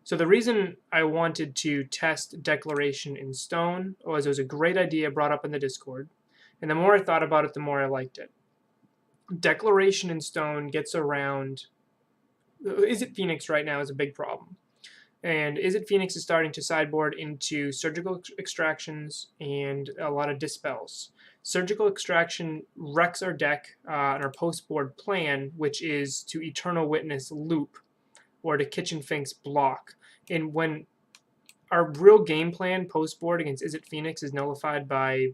So the reason I wanted to test Declaration in Stone was it was a great idea brought up in the Discord, and the more I thought about it, the more I liked it. Declaration in Stone gets around... Izzet Phoenix right now is a big problem. And Izzet Phoenix is starting to sideboard into surgical extractions and a lot of dispels. Surgical extraction wrecks our deck and our post-board plan, which is to Eternal Witness loop or to Kitchen Finks block. And when our real game plan post-board against Izzet Phoenix is nullified by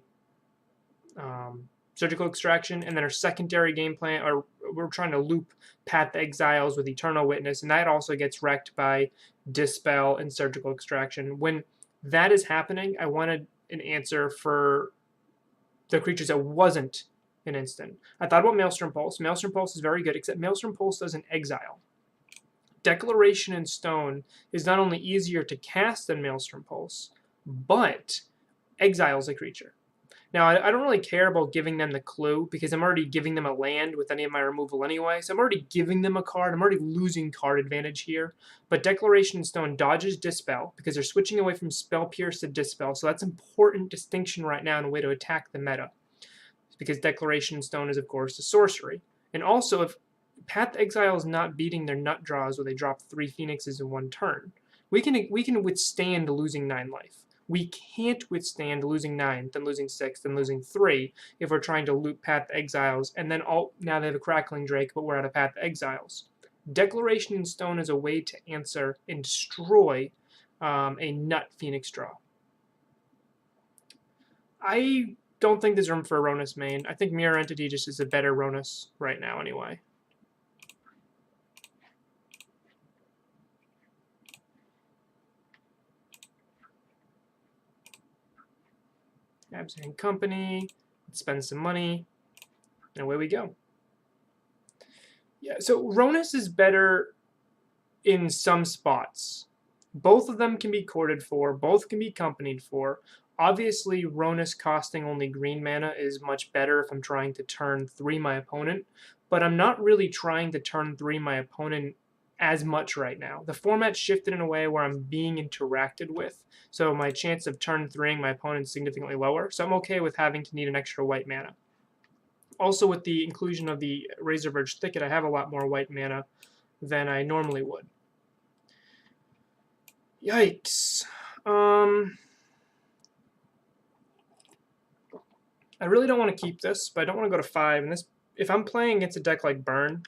surgical extraction, and then our secondary game plan, or we're trying to loop Path Exiles with Eternal Witness, and that also gets wrecked by Dispel and surgical extraction. When that is happening, I wanted an answer for the creatures that wasn't an instant. I thought about Maelstrom Pulse. Maelstrom Pulse is very good, except Maelstrom Pulse doesn't exile. Declaration in Stone is not only easier to cast than Maelstrom Pulse, but exiles a creature. Now, I don't really care about giving them the clue because I'm already giving them a land with any of my removal anyway, so I'm already giving them a card. I'm already losing card advantage here. But Declaration in Stone dodges Dispel because they're switching away from Spell Pierce to Dispel, so that's an important distinction right now and a way to attack the meta. Because Declaration in Stone is, of course, a sorcery. And also, if Path Exile is not beating their nut draws where they drop 3 Phoenixes in one turn, we can withstand losing 9 life. We can't withstand losing 9, then losing 6, then losing 3 if we're trying to loop Path Exiles, and then now they have a Crackling Drake, but we're out of Path Exiles. Declaration in Stone is a way to answer and destroy a nut Phoenix draw. I don't think there's room for a Ronus main. I think Mirror Entity just is a better Ronus right now anyway. Abzan Company, let's spend some money, and away we go. Yeah, so Ronus is better in some spots. Both of them can be courted for, both can be companied for. Obviously, Ronus costing only green mana is much better if I'm trying to turn 3 my opponent, but I'm not really trying to turn 3 my opponent as much right now. The format shifted in a way where I'm being interacted with, so my chance of turn 3ing my opponent is significantly lower, so I'm okay with having to need an extra white mana. Also, with the inclusion of the Razorverge Thicket, I have a lot more white mana than I normally would. Yikes. I really don't want to keep this, but I don't want to go to 5. And this, if I'm playing against a deck like Burn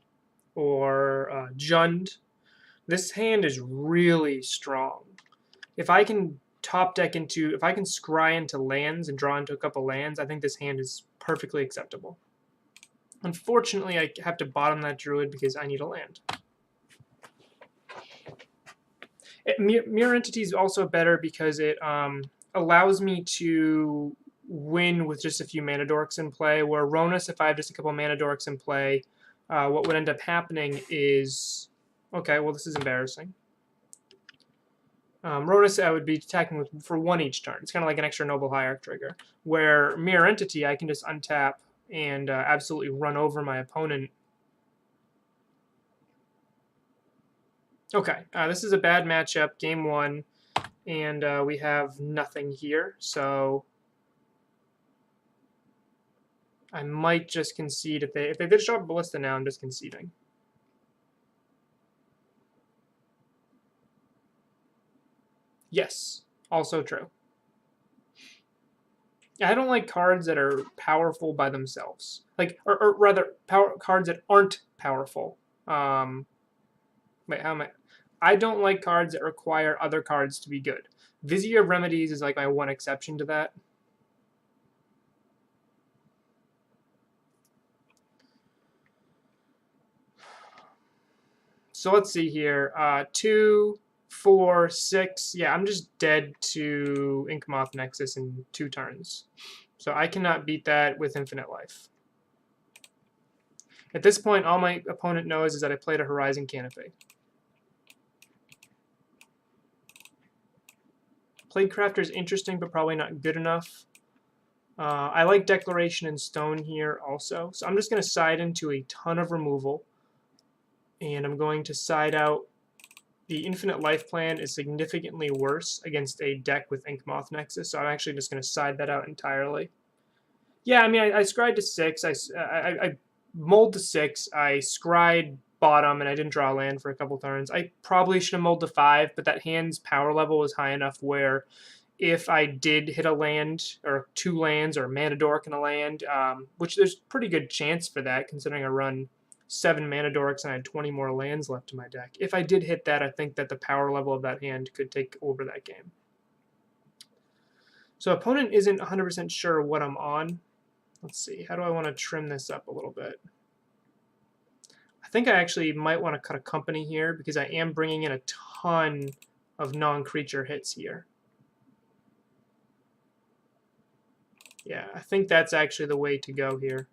or Jund, this hand is really strong. If I can top deck into, if I can scry into lands and draw into a couple lands, I think this hand is perfectly acceptable. Unfortunately, I have to bottom that Druid because I need a land. Mirror Entity is also better because it allows me to win with just a few mana dorks in play, where Ronus, if I have just a couple mana dorks in play, what would end up happening is... Okay, well, this is embarrassing. Ronus, I would be attacking for 1 each turn. It's kind of like an extra Noble Hierarch trigger. Where Mirror Entity, I can just untap and absolutely run over my opponent. Okay, this is a bad matchup, game 1, and we have nothing here, so I might just concede. If they did show up Ballista now, I'm just conceding. Yes, also true. I don't like cards that are powerful by themselves. Like, or rather, cards that aren't powerful. Wait, how am I? I don't like cards that require other cards to be good. Vizier of Remedies is like my one exception to that. So let's see here. 2, 4, 6. Yeah, I'm just dead to Inkmoth Nexus in 2 turns. So I cannot beat that with infinite life. At this point, all my opponent knows is that I played a Horizon Canopy. Plaguecrafter is interesting, but probably not good enough. I like Declaration in Stone here also. So I'm just going to side into a ton of removal. And I'm going to side out the Infinite Life Plan is significantly worse against a deck with Inkmoth Nexus, so I'm actually just going to side that out entirely. Yeah, I mean, I scryed to 6. I mulled to 6. I scryed bottom, and I didn't draw a land for a couple turns. I probably should have mulled to 5, but that hand's power level was high enough where if I did hit a land, or 2 lands, or Mana Dork and a land, which there's pretty good chance for that, considering I run 7 Mana Dorks and I had 20 more lands left in my deck. If I did hit that, I think that the power level of that hand could take over that game. So opponent isn't 100% sure what I'm on. Let's see, how do I want to trim this up a little bit? I think I actually might want to cut a company here because I am bringing in a ton of non-creature hits here. Yeah, I think that's actually the way to go here.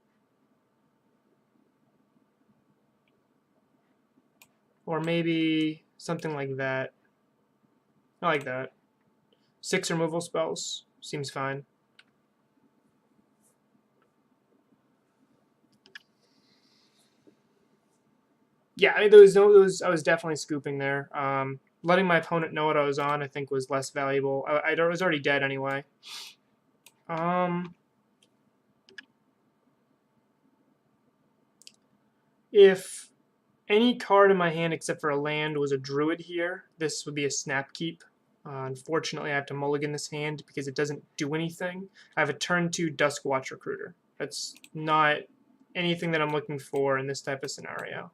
Or maybe something like that. I like that. 6 removal spells. Seems fine. Yeah, I was definitely scooping there. Letting my opponent know what I was on, I think, was less valuable. I was already dead anyway. If any card in my hand except for a land was a druid here, this would be a snap keep. Unfortunately, I have to mulligan this hand because it doesn't do anything. I have a turn 2 Duskwatch Recruiter. That's not anything that I'm looking for in this type of scenario.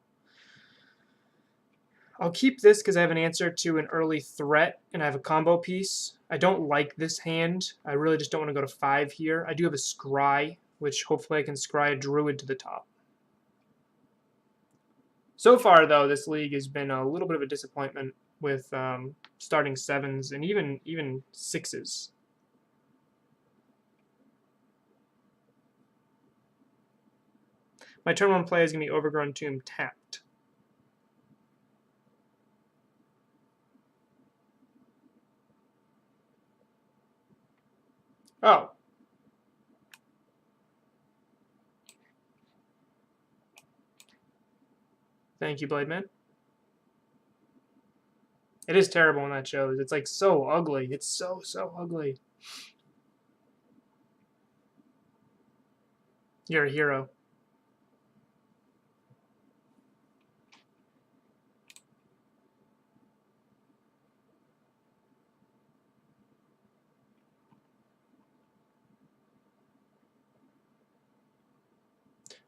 I'll keep this because I have an answer to an early threat, and I have a combo piece. I don't like this hand. I really just don't want to go to 5 here. I do have a Scry, which hopefully I can Scry a Druid to the top. So far, though, this league has been a little bit of a disappointment with starting 7s and even 6s. My turn 1 play is going to be Overgrown Tomb tapped. Oh. Thank you, Blade Man. It is terrible when that shows. It's like so ugly. It's so ugly. You're a hero.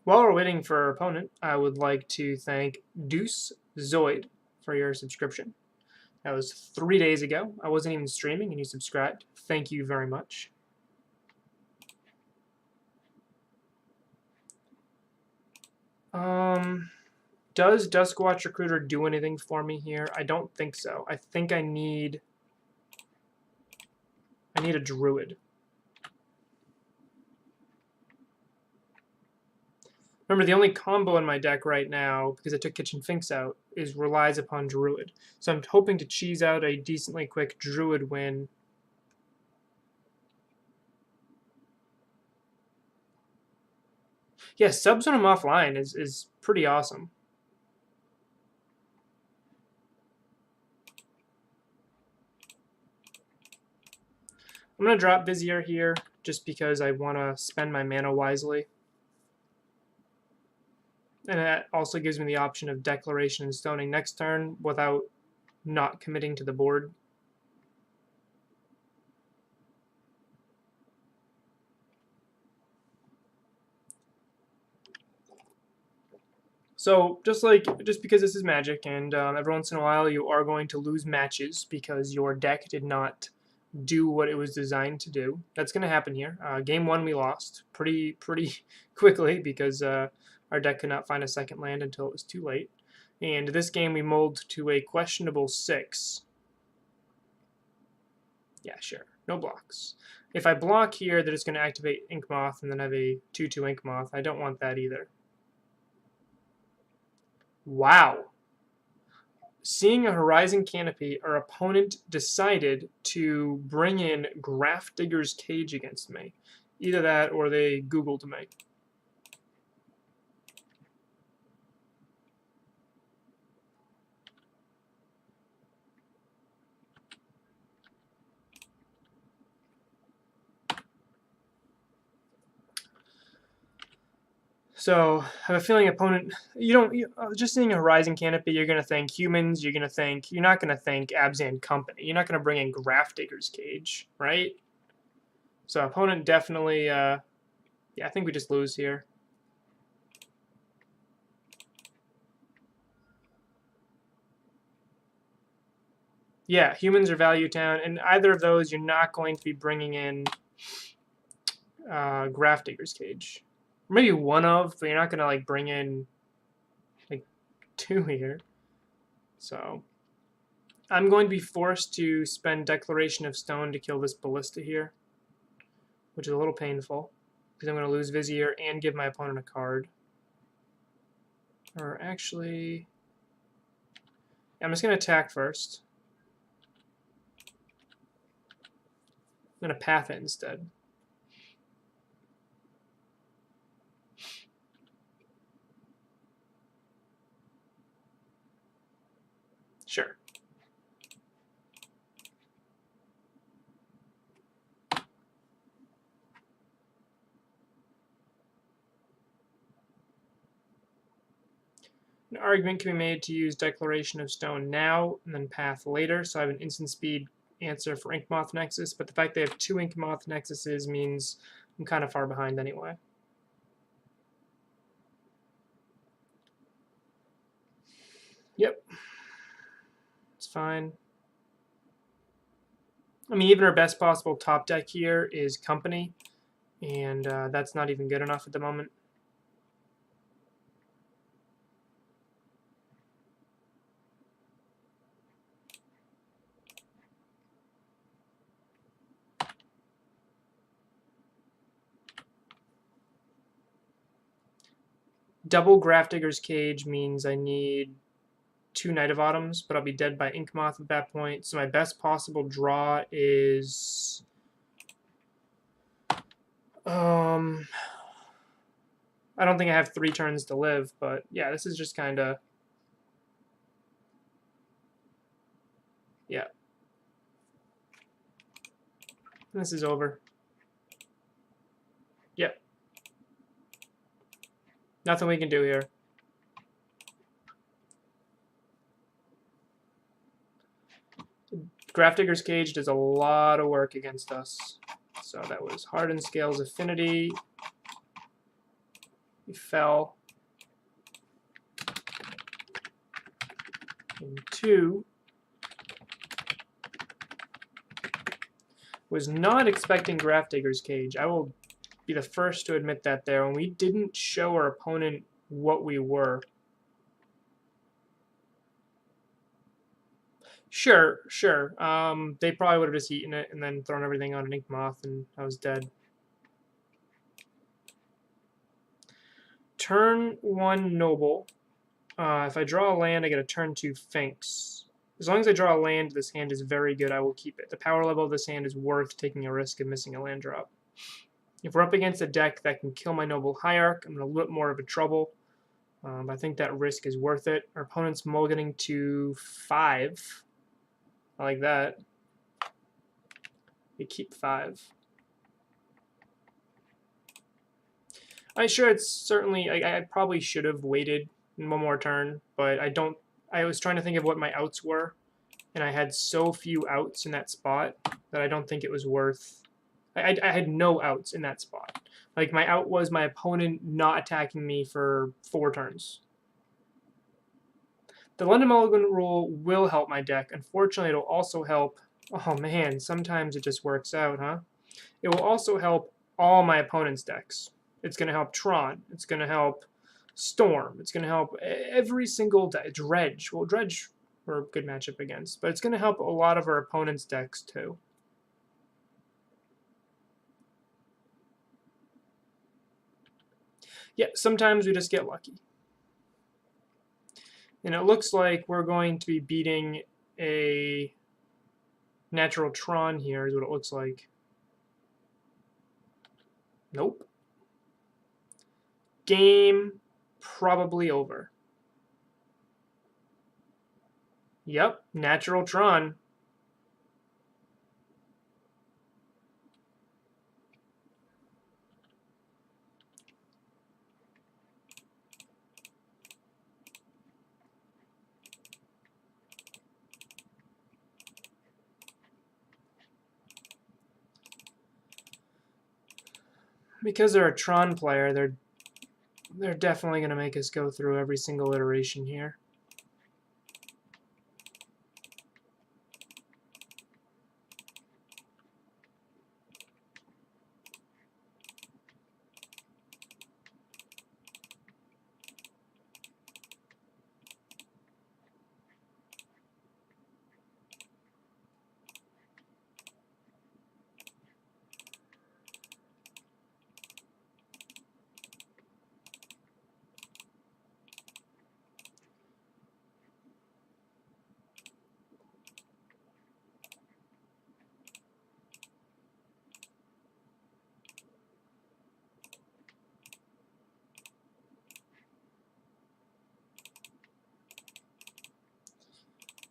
While we're waiting for our opponent, I would like to thank Deuce Zoid for your subscription. That was 3 days ago. I wasn't even streaming and you subscribed. Thank you very much. Does Duskwatch Recruiter do anything for me here? I don't think so. I think I need a Druid. Remember, the only combo in my deck right now, because I took Kitchen Finks out, is relies upon Druid. So I'm hoping to cheese out a decently quick Druid win. Yeah, subs when I'm offline is pretty awesome. I'm going to drop Vizier here just because I want to spend my mana wisely. And that also gives me the option of Declaration and Stoning next turn without not committing to the board. So just because this is Magic, and every once in a while you are going to lose matches because your deck did not do what it was designed to do. That's going to happen here. Game 1 we lost pretty quickly because our deck could not find a second land until it was too late. And this game we mulled to a questionable 6. Yeah, sure. No blocks. If I block here, they're just going to activate Inkmoth and then have a 2/2 Inkmoth. I don't want that either. Wow. Seeing a Horizon Canopy, our opponent decided to bring in Graph Digger's Cage against me. Either that or they Googled me. So I have a feeling opponent, just seeing a Horizon Canopy, you're going to think humans, you're not going to think Abzan Company. You're not going to bring in Grafdigger's Cage, right? So opponent definitely, yeah, I think we just lose here. Yeah, humans or Value Town, and either of those, you're not going to be bringing in Grafdigger's Cage. Maybe one of, but you're not going to like bring in like two here. So I'm going to be forced to spend Declaration of Stone to kill this Ballista here, which is a little painful because I'm going to lose Vizier and give my opponent a card. Or actually, I'm just going to attack first. I'm going to path it instead. Sure. An argument can be made to use Declaration of Stone now and then path later, so I have an instant speed answer for Inkmoth Nexus, but the fact they have two Inkmoth Nexuses means I'm kind of far behind anyway. Yep. It's fine. I mean, even our best possible top deck here is Company, and that's not even good enough at the moment. Double Grafdigger's Cage means I need 2 Knight of Autumns, but I'll be dead by Inkmoth at that point. So my best possible draw is... I don't think I have 3 turns to live, but yeah, this is just kind of... Yeah. This is over. Yep. Nothing we can do here. Grafdigger's Cage does a lot of work against us. So that was Hardened Scales Affinity. He fell. And 2. Was not expecting Grafdigger's Cage. I will be the first to admit that there. And we didn't show our opponent what we were. Sure. They probably would have just eaten it and then thrown everything on an Inkmoth, and I was dead. Turn 1 Noble. If I draw a land, I get a turn 2 Finks. As long as I draw a land, this hand is very good. I will keep it. The power level of this hand is worth taking a risk of missing a land drop. If we're up against a deck that can kill my Noble Hierarch, I'm in a little bit more of a trouble. I think that risk is worth it. Our opponent's mulliganing to 5. I like that. We keep 5. I'm sure it's certainly... I probably should have waited one more turn, but I don't... I was trying to think of what my outs were, and I had so few outs in that spot that I don't think it was worth... I had no outs in that spot. Like, my out was my opponent not attacking me for 4 turns. The London Mulligan rule will help my deck. Unfortunately, it'll also help... Oh, man, sometimes it just works out, huh? It will also help all my opponent's decks. It's going to help Tron. It's going to help Storm. It's going to help every single deck. Dredge. Well, Dredge we're a good matchup against, but it's going to help a lot of our opponent's decks too. Yeah, sometimes we just get lucky. And it looks like we're going to be beating a natural Tron here, is what it looks like. Nope. Game probably over. Yep, natural Tron. Because they're a Tron player, they're definitely going to make us go through every single iteration here.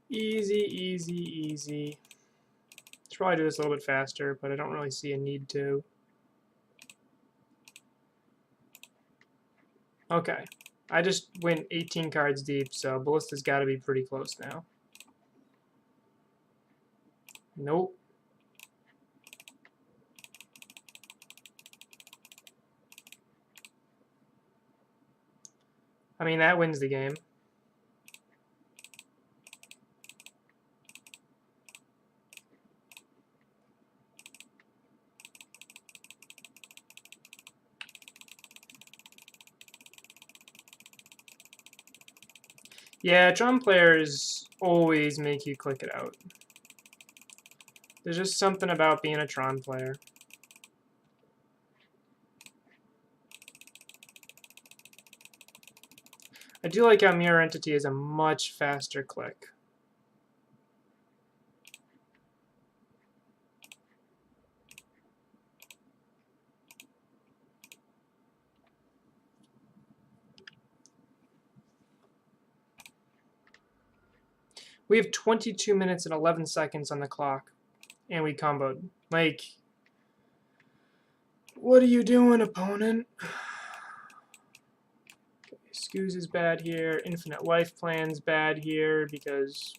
Easy, easy, easy. Should probably do this a little bit faster, but I don't really see a need to. Okay. I just went 18 cards deep, so Ballista's got to be pretty close now. Nope. I mean, that wins the game. Yeah, Tron players always make you click it out. There's just something about being a Tron player. I do like how Mirror Entity is a much faster click. We have 22 minutes and 11 seconds on the clock, and we comboed. Like, what are you doing, opponent? Scooz is bad here. Infinite Life Plan's bad here because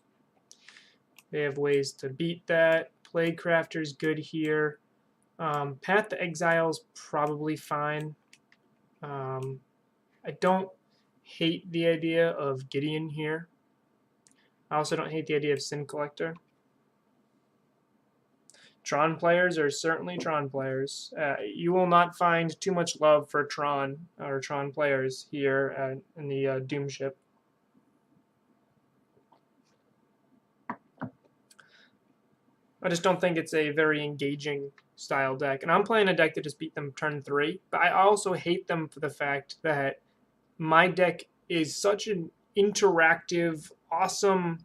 they have ways to beat that. Plaguecrafter's good here. Path to Exile's probably fine. I don't hate the idea of Gideon here. I also don't hate the idea of Sin Collector. Tron players are certainly Tron players. You will not find too much love for Tron or Tron players here in the Doom ship. I just don't think it's a very engaging style deck. And I'm playing a deck that just beat them turn 3, but I also hate them for the fact that my deck is such an interactive, awesome.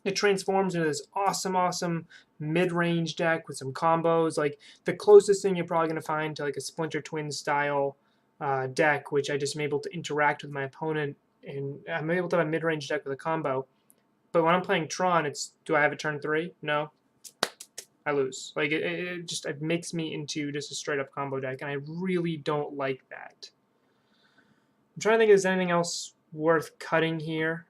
It transforms into this awesome mid-range deck with some combos. Like the closest thing you're probably going to find to like a Splinter Twin style deck, which I just am able to interact with my opponent, and I'm able to have a mid-range deck with a combo. But when I'm playing Tron, it's do I have a turn 3? No, I lose. Like it makes me into just a straight up combo deck, and I really don't like that. I'm trying to think if there's anything else worth cutting here.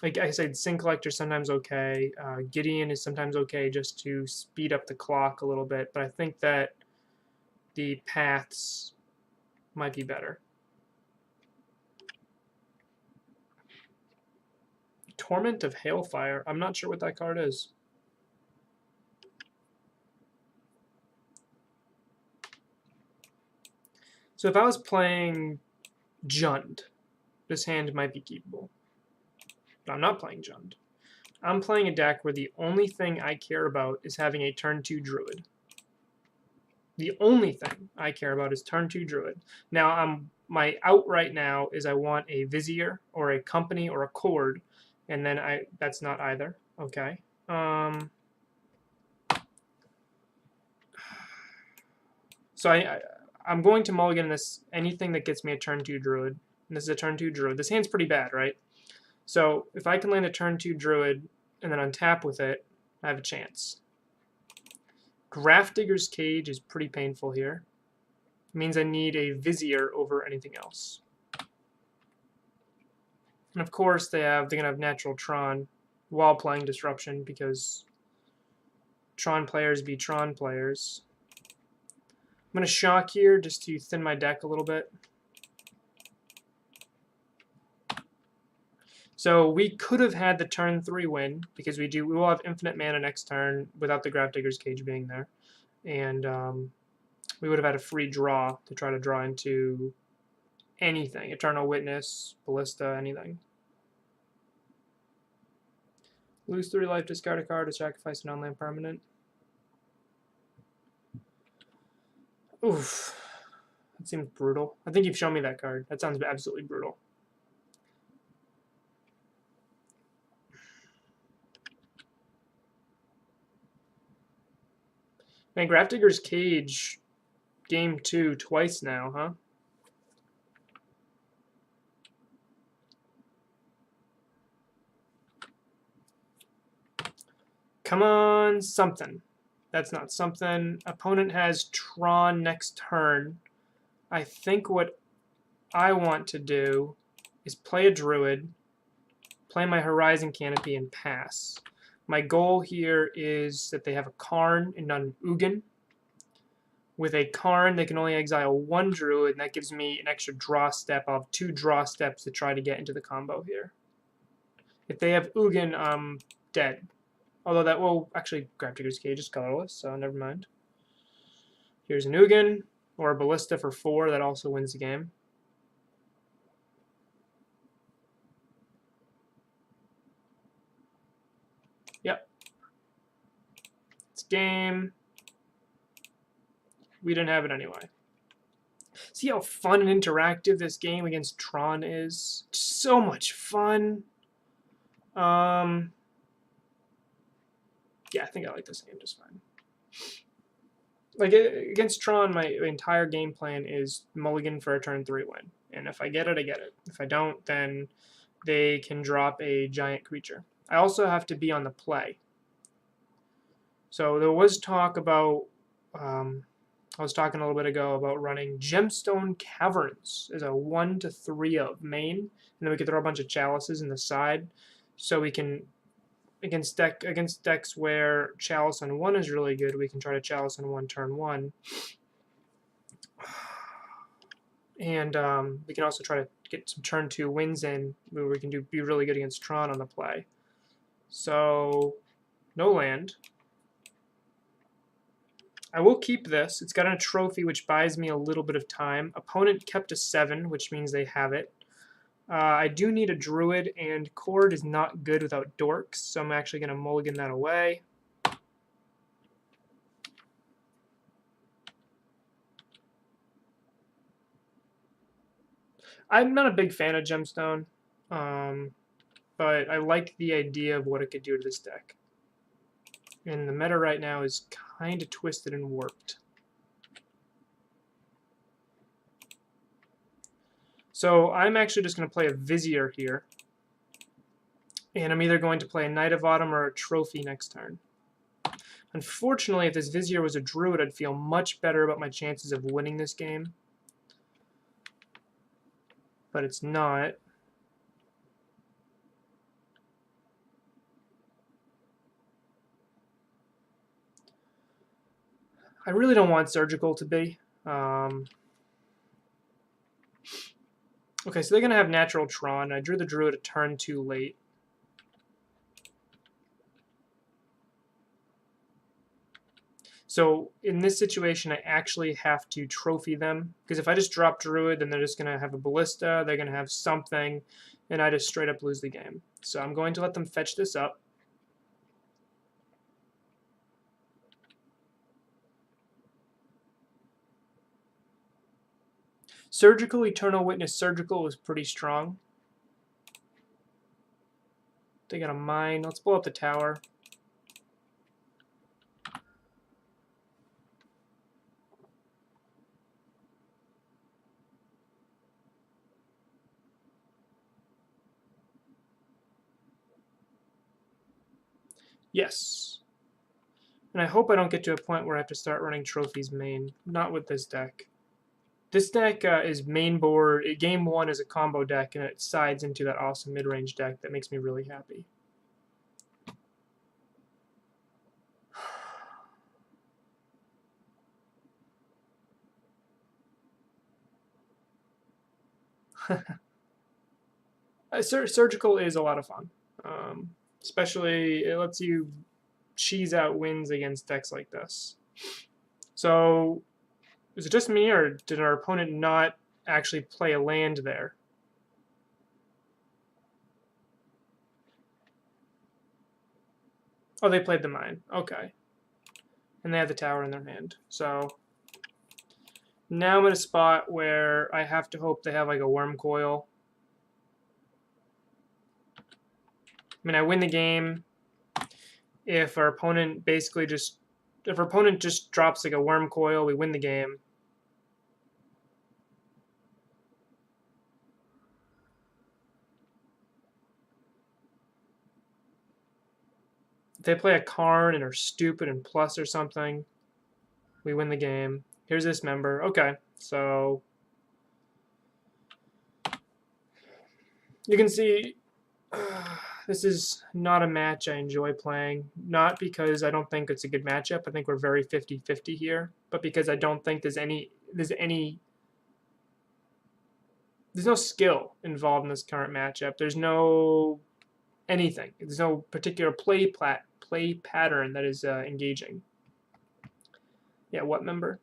Like I said, Sin Collector is sometimes okay. Gideon is sometimes okay just to speed up the clock a little bit, but I think that the paths might be better. Torment of Hailfire. I'm not sure what that card is. So if I was playing Jund, this hand might be keepable. But I'm not playing Jund. I'm playing a deck where the only thing I care about is having a turn 2 Druid. The only thing I care about is turn 2 Druid. Now, my out right now is I want a Vizier or a Company or a Cord, and then that's not either. Okay. So I'm going to mulligan this anything that gets me a turn 2 Druid. And this is a turn 2 Druid. This hand's pretty bad, right? So if I can land a turn 2 Druid and then untap with it, I have a chance. Grafdigger's Cage is pretty painful here. It means I need a Vizier over anything else. And of course they're gonna have natural Tron while playing Disruption because Tron players be Tron players. going to shock here just to thin my deck a little bit. So we could have had the turn 3 win, because we will have infinite mana next turn without the Grafdigger's Cage being there. And we would have had a free draw to try to draw into anything. Eternal Witness, Ballista, anything. Lose 3 life, discard a card to sacrifice an on-land permanent. Oof. That seems brutal. I think you've shown me that card. That sounds absolutely brutal. Man, Grafdigger's Cage, game 2, twice now, huh? Come on, something. That's not something. Opponent has Tron next turn. I think what I want to do is play a Druid, play my Horizon Canopy, and pass. My goal here is that they have a Karn and not an Ugin. With a Karn, they can only exile 1 Druid, and that gives me an extra draw step. I'll have 2 draw steps to try to get into the combo here. If they have Ugin, I'm dead. Although that will actually, Grafdigger's Cage is colorless, so never mind. Here's an Ugin or a Ballista for 4. That also wins the game. Yep. It's game. We didn't have it anyway. See how fun and interactive this game against Tron is? So much fun. Yeah, I think I like this game just fine. Like, against Tron, my entire game plan is mulligan for a turn 3 win. And if I get it, I get it. If I don't, then they can drop a giant creature. I also have to be on the play. So there was talk about, I was talking a little bit ago about running Gemstone Caverns as a 1 to 3 of main. And then we could throw a bunch of chalices in the side. So we can, against decks where Chalice on 1 is really good, we can try to Chalice on 1 turn 1. And we can also try to get some turn 2 wins in where we can be really good against Tron on the play. So, no land. I will keep this. It's got a trophy which buys me a little bit of time. Opponent kept a 7, which means they have it. I do need a Druid, and Cord is not good without Dorks, so I'm actually going to mulligan that away. I'm not a big fan of Gemstone, but I like the idea of what it could do to this deck. And the meta right now is kind of twisted and warped. So I'm actually just going to play a Vizier here. And I'm either going to play a Knight of Autumn or a Trophy next turn. Unfortunately, if this Vizier was a Druid, I'd feel much better about my chances of winning this game. But it's not. I really don't want Surgical to be. Okay, so they're going to have Natural Tron. I drew the Druid a turn too late. So in this situation, I actually have to trophy them. Because if I just drop Druid, then they're just going to have a Ballista. They're going to have something. And I just straight up lose the game. So I'm going to let them fetch this up. Surgical, Eternal Witness, Surgical was pretty strong. They got a mine. Let's blow up the tower. Yes. And I hope I don't get to a point where I have to start running trophies main. Not with this deck. This deck is main board. Game 1 is a combo deck, and it sides into that awesome mid-range deck that makes me really happy. Surgical is a lot of fun. Especially, it lets you cheese out wins against decks like this. So, is it just me, or did our opponent not actually play a land there? Oh, they played the mine. Okay. And they have the tower in their hand. So, now I'm at a spot where I have to hope they have like a worm coil. I mean, I win the game if our opponent basically just... If our opponent just drops like a worm coil, we win the game. If they play a Karn and are stupid and plus or something, we win the game. Here's this member. Okay, so you can see this is not a match I enjoy playing. Not because I don't think it's a good matchup. I think we're very 50-50 here, but because I don't think there's no skill involved in this current matchup. There's no anything. There's no particular play pattern that is engaging. Yeah, what member?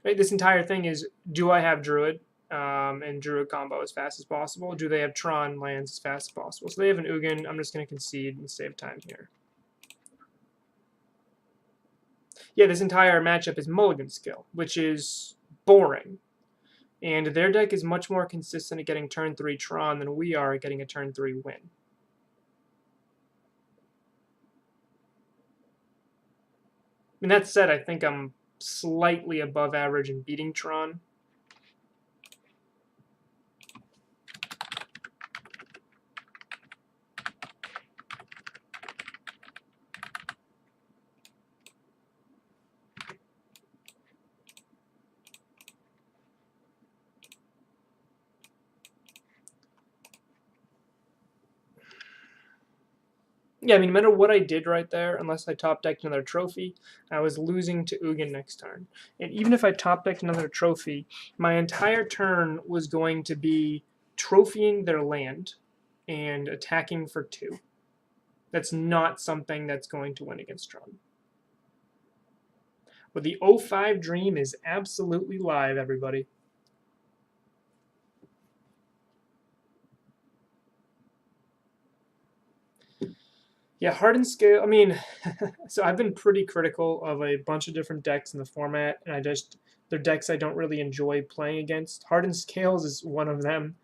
Right, this entire thing is, do I have Druid and Druid combo as fast as possible? Do they have Tron lands as fast as possible? So they have an Ugin. I'm just going to concede and save time here. Yeah, this entire matchup is mulligan skill, which is boring. And their deck is much more consistent at getting turn 3 Tron than we are at getting a turn 3 win. I mean, that said, I think I'm slightly above average in beating Tron. Yeah, I mean, no matter what I did right there, unless I top decked another trophy, I was losing to Ugin next turn. And even if I top decked another trophy, my entire turn was going to be trophying their land and attacking for 2. That's not something that's going to win against Tron. But the 05 dream is absolutely live, everybody. Yeah, hardened scale. I mean, so I've been pretty critical of a bunch of different decks in the format, and they're decks I don't really enjoy playing against. Hardened scales is one of them.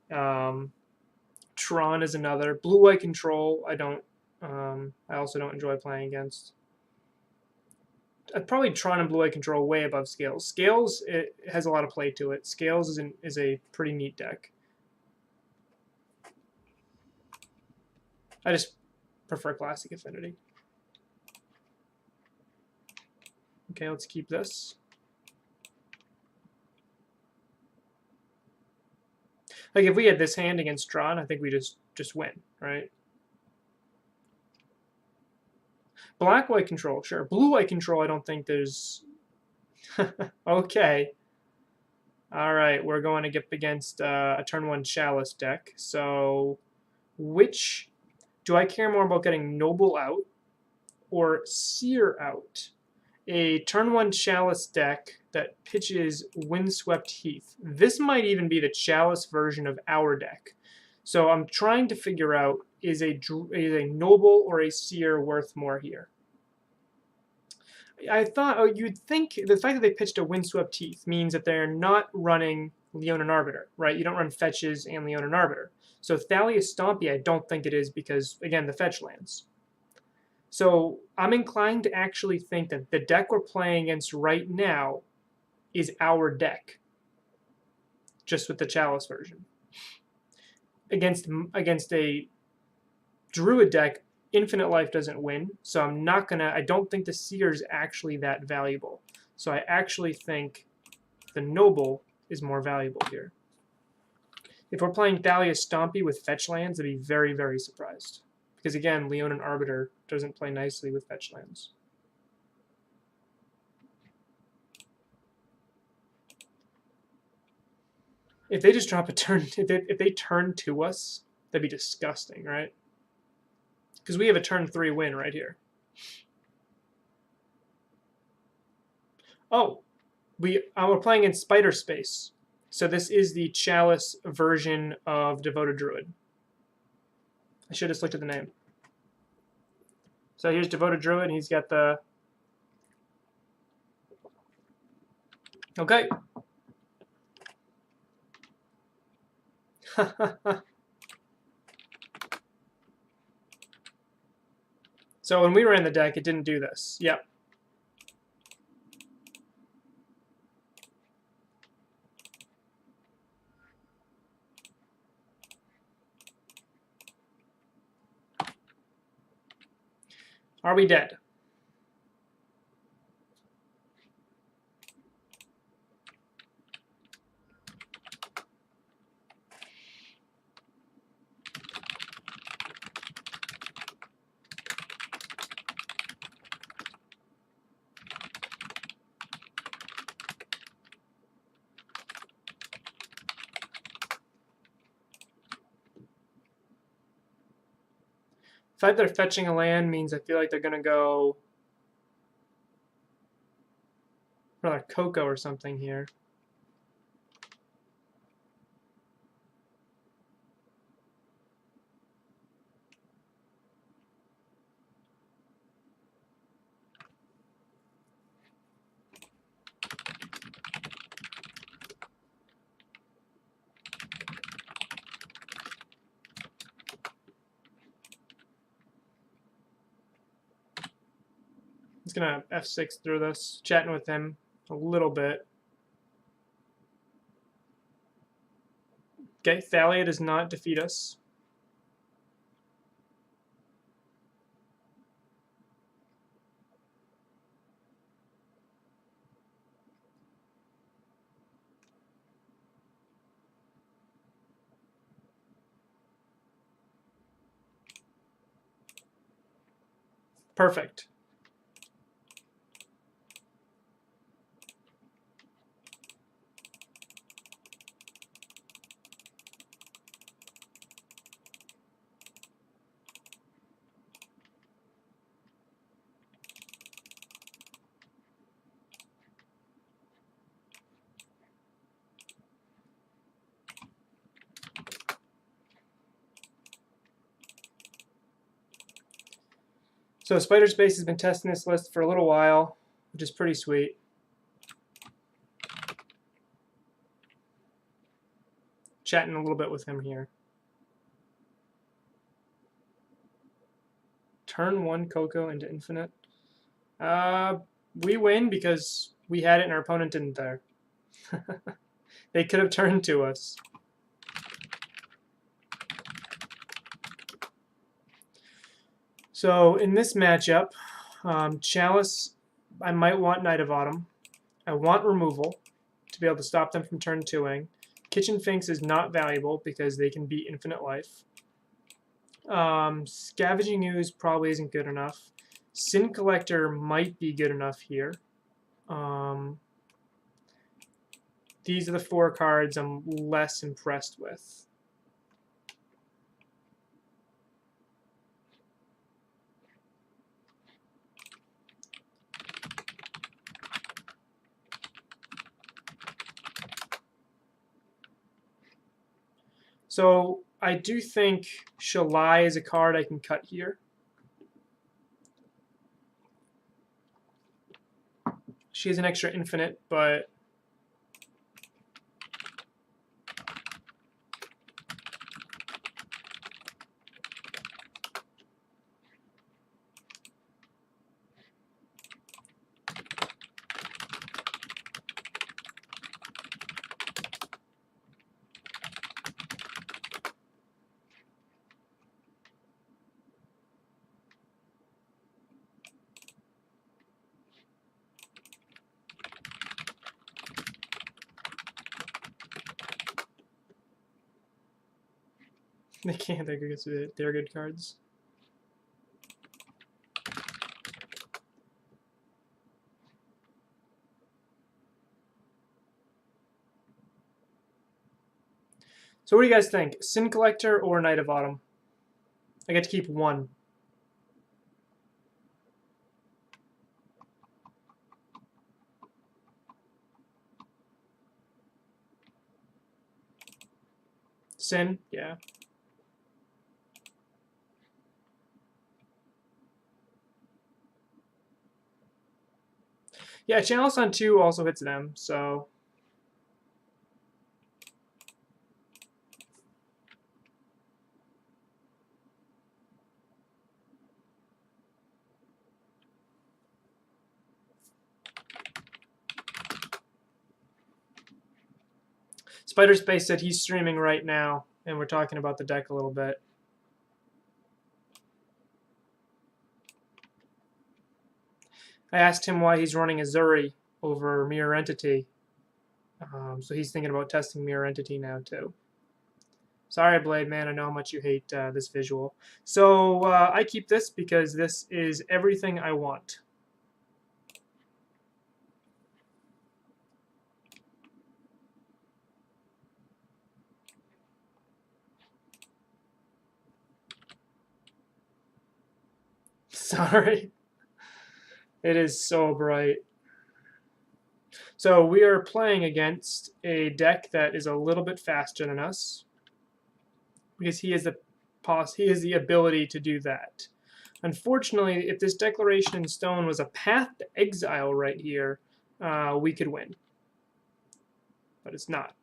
Tron is another. Blue-white control. I also don't enjoy playing against. I'd probably Tron and blue-white control way above scales. Scales, it has a lot of play to it. Scales is a pretty neat deck. I just prefer Classic Affinity. Okay, let's keep this. Like, if we had this hand against Tron, I think we just win, right? Black-white control, sure. Blue-white control, I don't think there's... Okay. All right, we're going to get against a turn 1 Chalice deck. So, which... Do I care more about getting Noble out or Seer out? A turn 1 Chalice deck that pitches Windswept Heath. This might even be the Chalice version of our deck. So I'm trying to figure out, is a Noble or a Seer worth more here? I thought, oh, you'd think the fact that they pitched a Windswept Heath means that they're not running Leonin Arbiter, right? You don't run fetches and Leonin Arbiter. So Thalia Stompy, I don't think it is because, again, the fetch lands. So I'm inclined to actually think that the deck we're playing against right now is our deck, just with the Chalice version. Against a Druid deck, Infinite Life doesn't win, so I don't think the Seer is actually that valuable. So I actually think the Noble is more valuable here. If we're playing Thalia Stompy with fetch lands, I'd be very, very surprised. Because again, Leonin Arbiter doesn't play nicely with fetch lands. If they just drop a turn, if they turn to us, that'd be disgusting, right? Because we have a turn 3 win right here. Oh, we're playing in Spider Space. So this is the Chalice version of Devoted Druid. I should have just looked at the name. So here's Devoted Druid, and he's got the... Okay. So when we were in the deck, it didn't do this. Yep. Are we dead? The fact that they're fetching a land means I feel like they're going to go for another Coco or something here. He's going to F6 through this, chatting with him a little bit. Okay, Thalia does not defeat us. Perfect. So Spider Space has been testing this list for a little while, which is pretty sweet. Chatting a little bit with him here. Turn 1 Coco into infinite. We win because we had it and our opponent didn't there. They could have turned to us. So in this matchup, Chalice, I might want Knight of Autumn. I want removal to be able to stop them from turn 2ing. Kitchen Finks is not valuable because they can beat infinite life. Scavenging Ooze probably isn't good enough. Sin Collector might be good enough here. These are the 4 cards I'm less impressed with. So I do think Shalai is a card I can cut here. She has an extra infinite, but they can't. They're good cards. So what do you guys think? Sin Collector or Knight of Autumn? I get to keep one. Sin, yeah. Yeah, Chalice on 2 also hits them, so... Spider Space said he's streaming right now, and we're talking about the deck a little bit. I asked him why he's running Azuri over Mirror Entity. So he's thinking about testing Mirror Entity now, too. Sorry, Blade Man, I know how much you hate this visual. So I keep this because this is everything I want. Sorry. It is so bright. So we are playing against a deck that is a little bit faster than us, because he has the ability to do that. Unfortunately, if this Declaration in Stone was a path to exile right here, we could win. But it's not.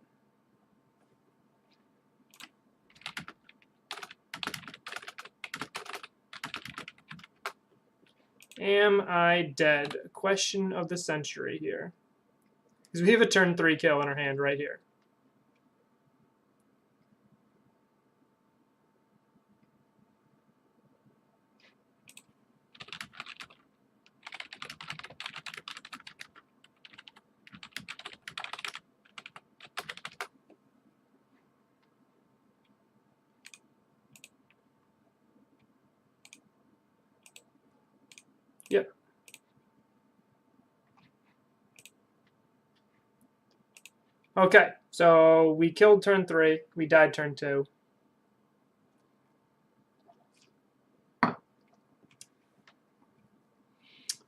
Am I dead? Question of the century here. Because we have a turn 3 kill in our hand right here. Yep. Okay, so we killed turn 3. We died turn 2.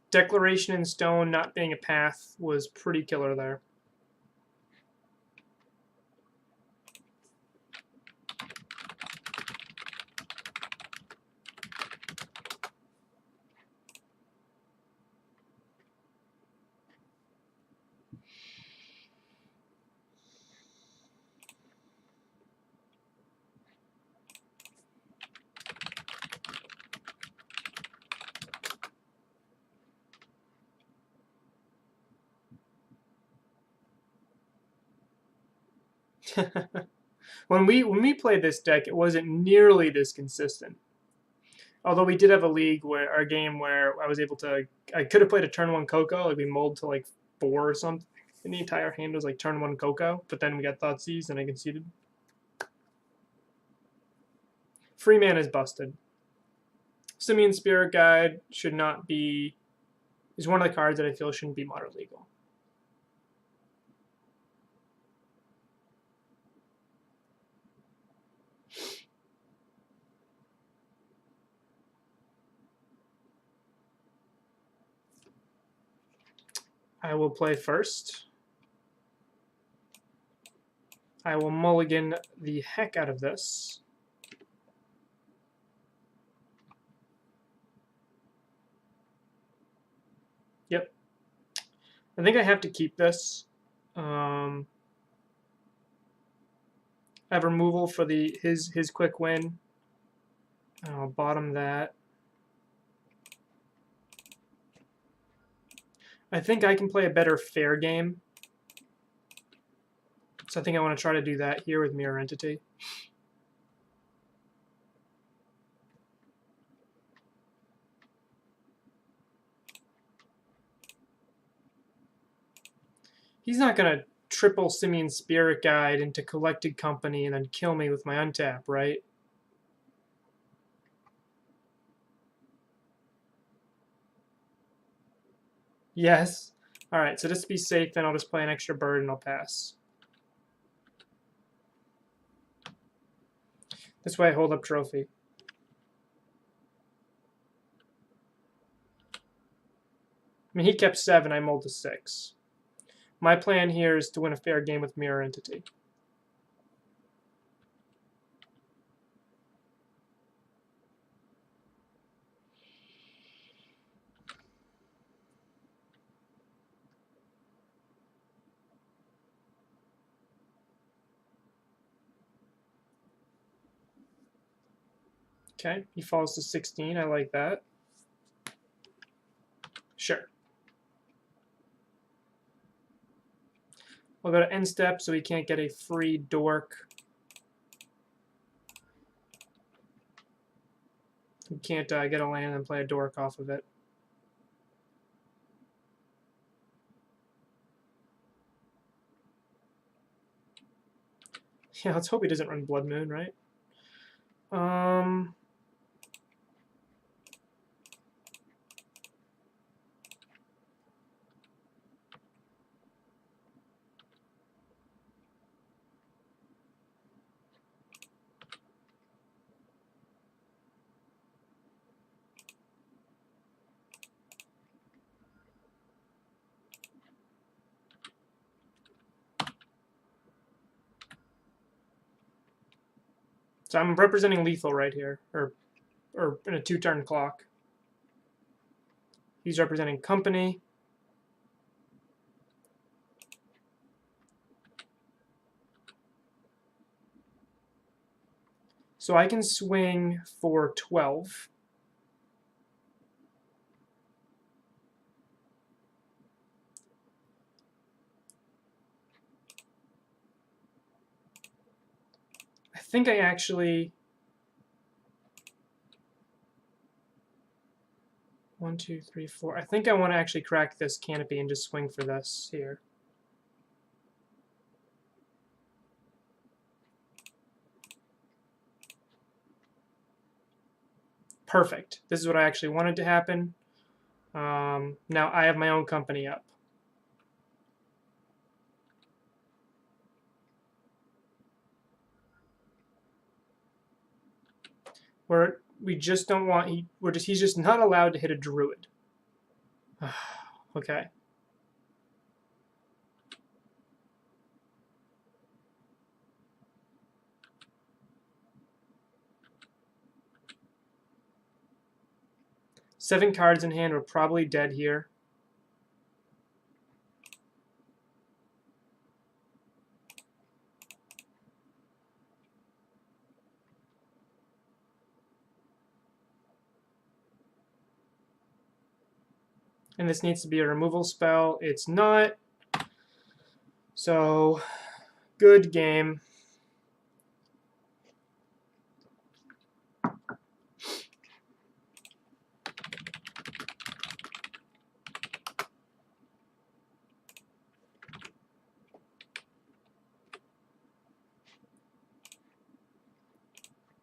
Declaration in Stone not being a path was pretty killer there. When we played this deck, it wasn't nearly this consistent. Although we did have a league where our game where I could have played a turn 1 Coco, like we mulled to like 4 or something, and the entire hand was like turn 1 Coco, but then we got Thoughtseize and I conceded. Free man is busted. Simian Spirit Guide should not be, is one of the cards that I feel shouldn't be modern legal. I will play first. I will mulligan the heck out of this. Yep. I think I have to keep this. I have removal for his quick win. I'll bottom that. I think I can play a better fair game. So I think I want to try to do that here with Mirror Entity. He's not going to triple Simian Spirit Guide into Collected Company and then kill me with my untap, right? Yes. All right, so just to be safe, then I'll just play an extra bird and I'll pass. This way I hold up trophy. I mean, he kept 7, I mulled to 6. My plan here is to win a fair game with Mirror Entity. Okay, he falls to 16. I like that. Sure. We'll go to end step so he can't get a free dork. He can't get a land and play a dork off of it. Yeah, let's hope he doesn't run Blood Moon, right? So I'm representing lethal right here, or in a 2-turn clock. He's representing company. So I can swing for 12. I think I actually... 1, 2, 3, 4. I think I want to actually crack this canopy and just swing for this here. Perfect. This is what I actually wanted to happen. Now I have my own company up. We just don't want he's just not allowed to hit a druid. Okay. Seven cards in hand. We're probably dead here. And this needs to be a removal spell. It's not. So, good game.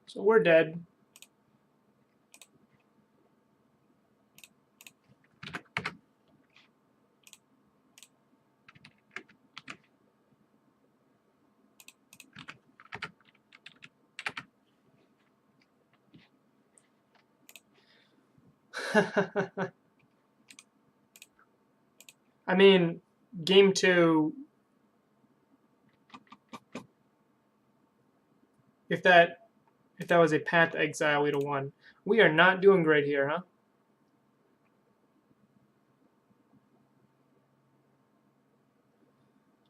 So we're dead. I mean, game 2, if that was a Path to Exile, we'd have won. We are not doing great here, huh?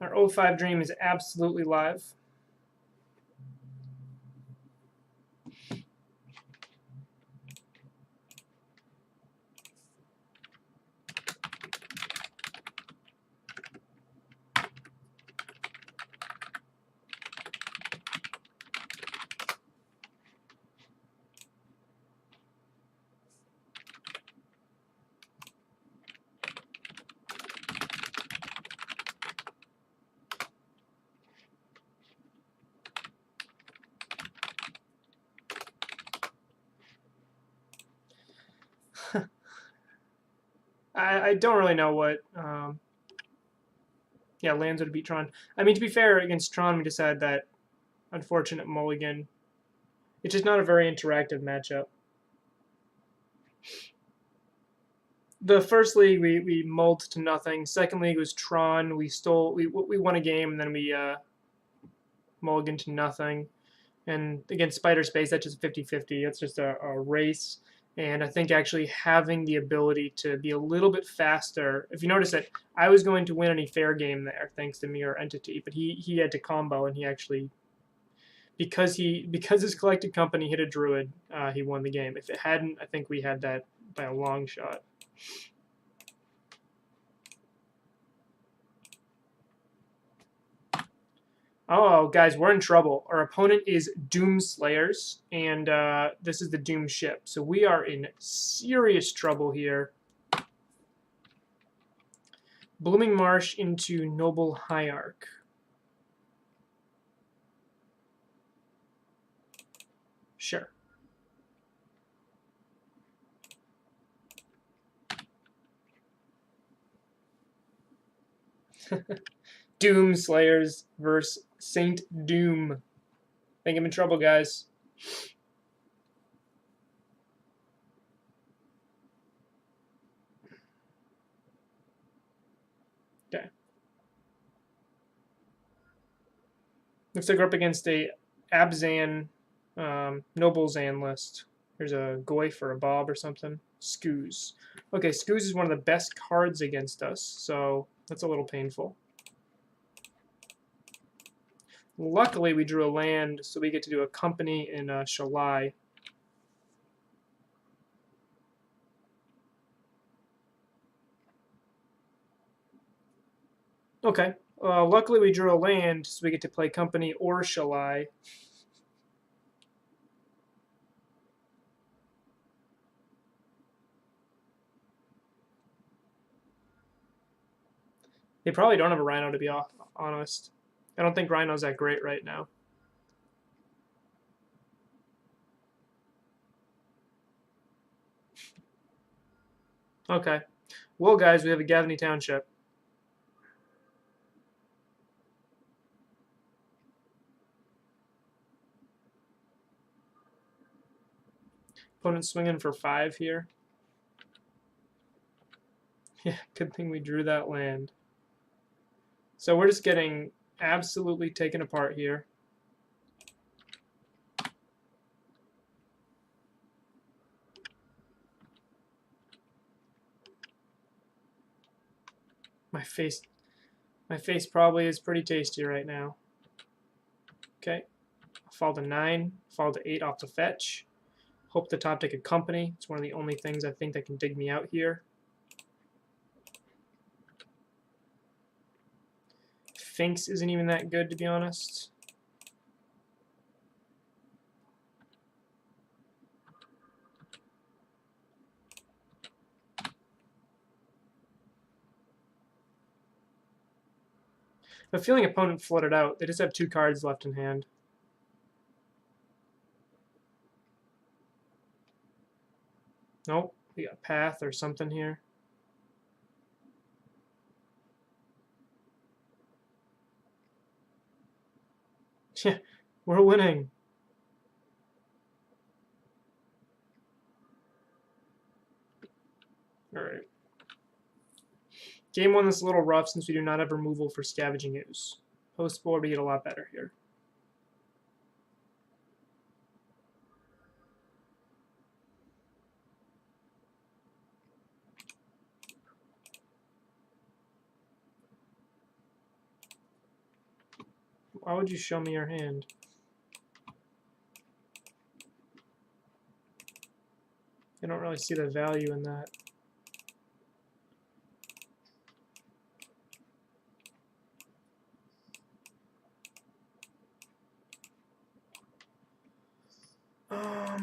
Our 05 dream is absolutely live. I don't really know what. Yeah, lands would beat Tron. I mean, to be fair, against Tron, we just had that unfortunate mulligan. It's just not a very interactive matchup. The first league we mulled to nothing. Second league was Tron. We won a game and then we mulliganed to nothing. And against Spider Space, that's just 50-50. That's just a race. And I think actually having the ability to be a little bit faster. If you notice that I was going to win any fair game there thanks to Mirror Entity, but he had to combo and he actually, because his collected company hit a druid, he won the game. If it hadn't, I think we had that by a long shot. Oh, guys, we're in trouble. Our opponent is Doom Slayers, and this is the Doom ship. So we are in serious trouble here. Blooming Marsh into Noble Hierarch. Sure. Doom Slayers versus Saint Doom. I think I'm in trouble, guys. Okay. Looks like we're up against a Abzan Noble Zan list. There's a Goy for a Bob or something. Skoos. Okay, Skoos is one of the best cards against us, so that's a little painful. Luckily, we drew a land, so we get to do a company in Shalai. Okay. Luckily, we drew a land, so we get to play company or Shalai. They probably don't have a Rhino, to be honest. I don't think Rhino's that great right now. Okay. Well, guys, we have a Gavney Township. Opponent swinging for 5 here. Yeah, good thing we drew that land. So we're just getting absolutely taken apart here. My face probably is pretty tasty right now. Okay. Fall to 9, fall to 8 off the fetch. Hope the top take a company. It's one of the only things I think that can dig me out here. Finks isn't even that good, to be honest. I'm feeling opponent flooded out. They just have 2 cards left in hand. Nope, we got Path or something here. Yeah, we're winning. Alright. Game 1 is a little rough since we do not have removal for Scavenging Ooze. Post-board, we get a lot better here. Why would you show me your hand? I don't really see the value in that.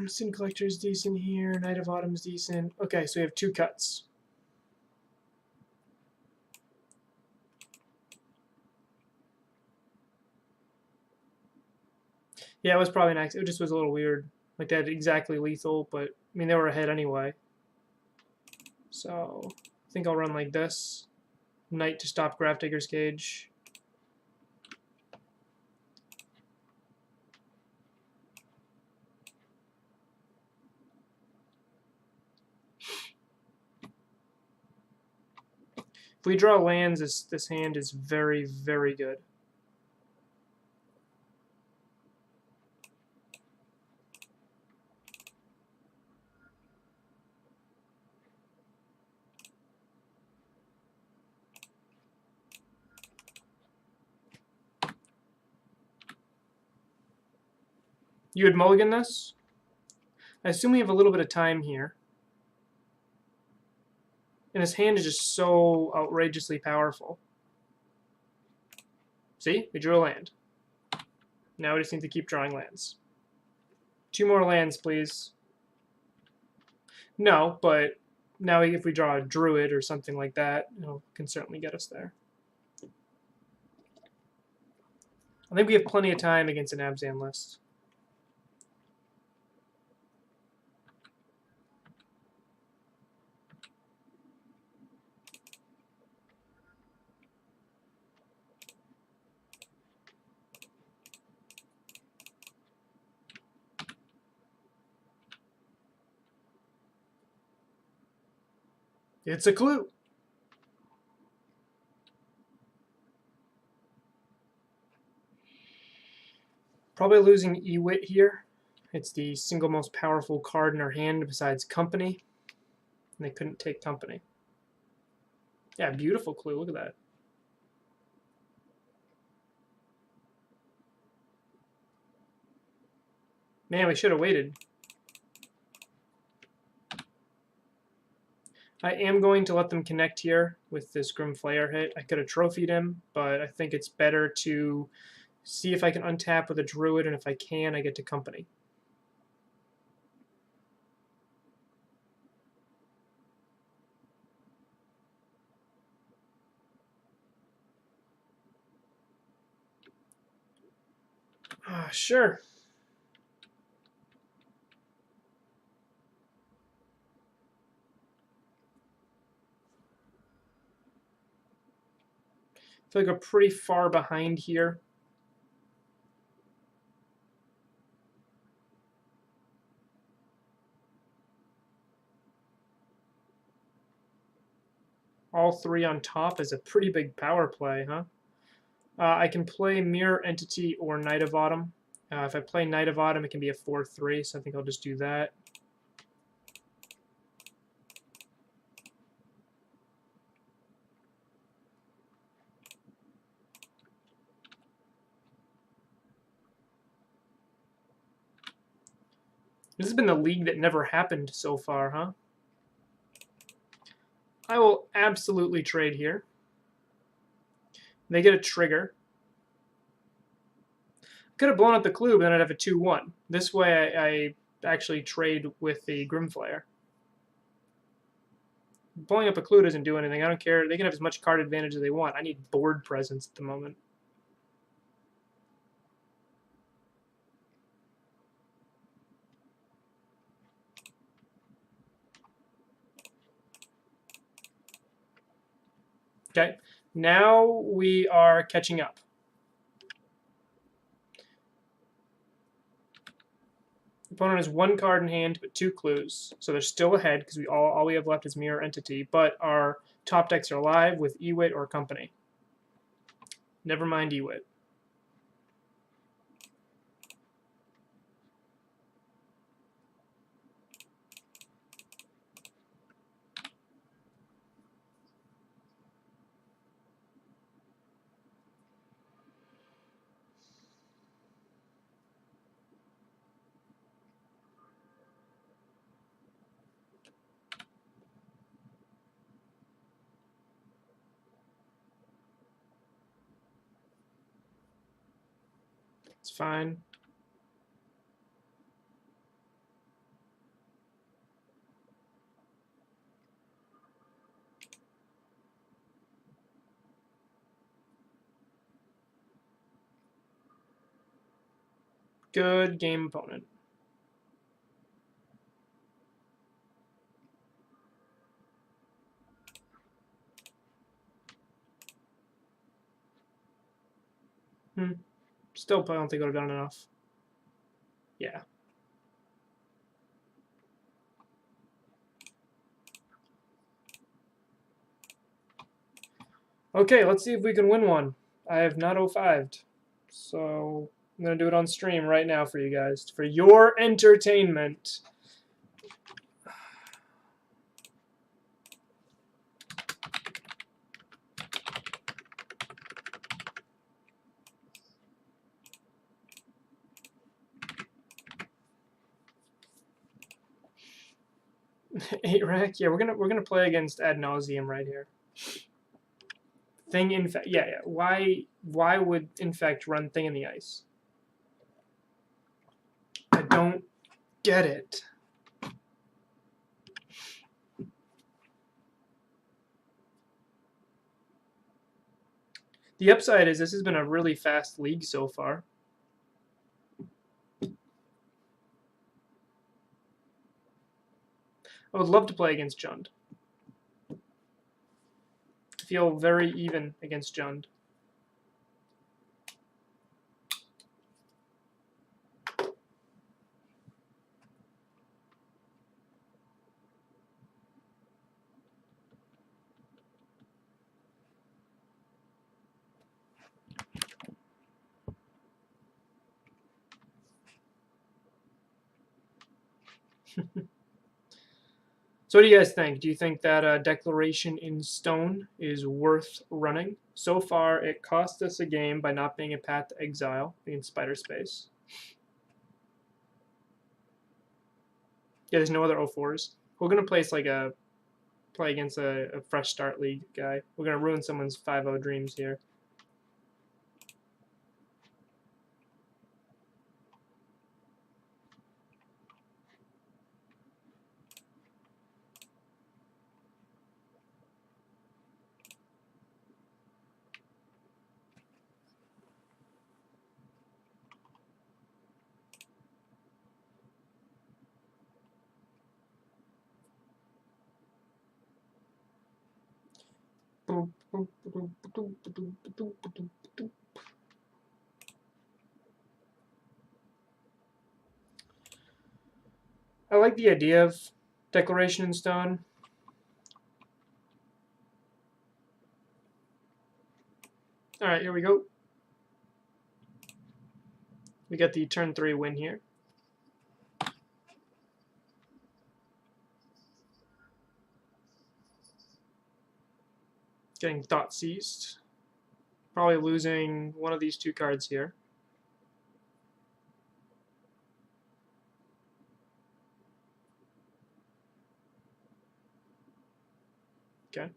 Sin Collector is decent here. Knight of Autumn is decent. Okay, so we have 2 cuts. Yeah, it was probably nice. It just was a little weird. Like, they had exactly lethal, but, I mean, they were ahead anyway. So, I think I'll run like this. Knight to stop Grafdigger's Cage. If we draw lands, this hand is very, very good. You would mulligan this? I assume we have a little bit of time here. And his hand is just so outrageously powerful. See? We drew a land. Now we just need to keep drawing lands. 2 more lands, please. No, but now if we draw a druid or something like that, it can certainly get us there. I think we have plenty of time against an Abzan list. It's a clue. Probably losing Ewit here. It's the single most powerful card in our hand besides Company. And they couldn't take Company. Yeah, beautiful clue. Look at that. Man, we should have waited. I am going to let them connect here with this Grim Flayer hit. I could have trophied him, but I think it's better to see if I can untap with a Druid, and if I can, I get to Company. Sure. I feel like we're pretty far behind here. All 3 on top is a pretty big power play, huh? I can play Mirror Entity or Knight of Autumn. If I play Knight of Autumn, it can be a 4/3, so I think I'll just do that. This has been the league that never happened so far, huh? I will absolutely trade here. They get a trigger. Could have blown up the clue, but then I'd have a 2/1. This way, I actually trade with the Grimflayer. Blowing up a clue doesn't do anything. I don't care. They can have as much card advantage as they want. I need board presence at the moment. Okay, now we are catching up. The opponent has 1 card in hand, but 2 clues. So they're still ahead because all we have left is Mirror Entity, but our top decks are alive with Ewit or Company. Never mind Ewit. It's fine. Good game, opponent. Still, I don't think I would have done enough. Yeah. Okay, let's see if we can win one. I have not 05'd, so I'm going to do it on stream right now for you guys, for your entertainment. Eight rack. Yeah, we're gonna play against Ad Nauseam right here. Thing infect. Yeah, yeah. Why would infect run thing in the ice? I don't get it. The upside is this has been a really fast league so far. I would love to play against Jund. I feel very even against Jund. So what do you guys think? Do you think that Declaration in Stone is worth running? So far, it cost us a game by not being a Path to Exile against Spider Space. Yeah, there's no other 04s. We're gonna play against a fresh start league guy. We're gonna ruin someone's 5-0 dreams here. I like the idea of Declaration in Stone. All right, here we go. We got the turn 3 win here. Getting Thought Seized. Probably losing one of these two cards here. Okay.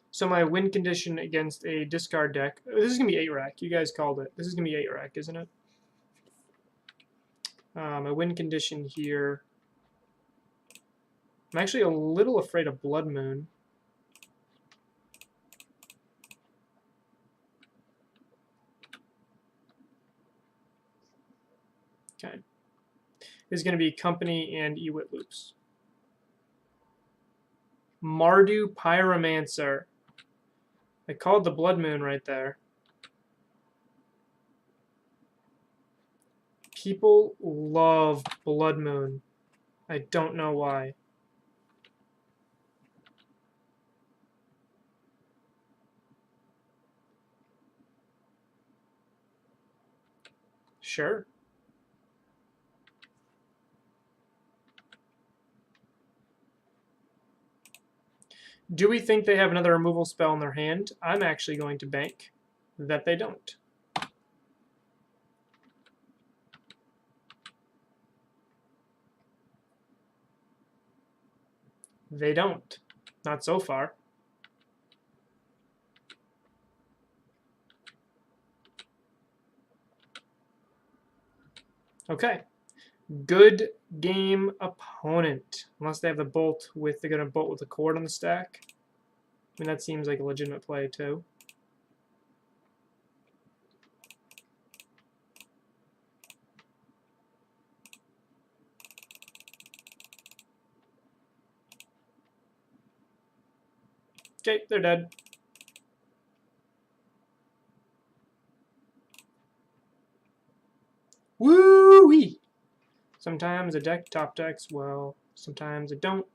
So my win condition against a discard deck. This is gonna be 8 rack. You guys called it. This is gonna be 8 rack, isn't it? My win condition here. I'm actually a little afraid of Blood Moon. Okay. This is going to be Company and Ewit Loops. Mardu Pyromancer. I called the Blood Moon right there. People love Blood Moon. I don't know why. Sure. Do we think they have another removal spell in their hand? I'm actually going to bank that they don't. They don't. Not so far. Okay. Good game opponent. Unless they have the bolt with, they're going to bolt with the cord on the stack. I mean, that seems like a legitimate play, too. Okay, they're dead. Woo-wee! Sometimes a deck top decks well, sometimes it don't.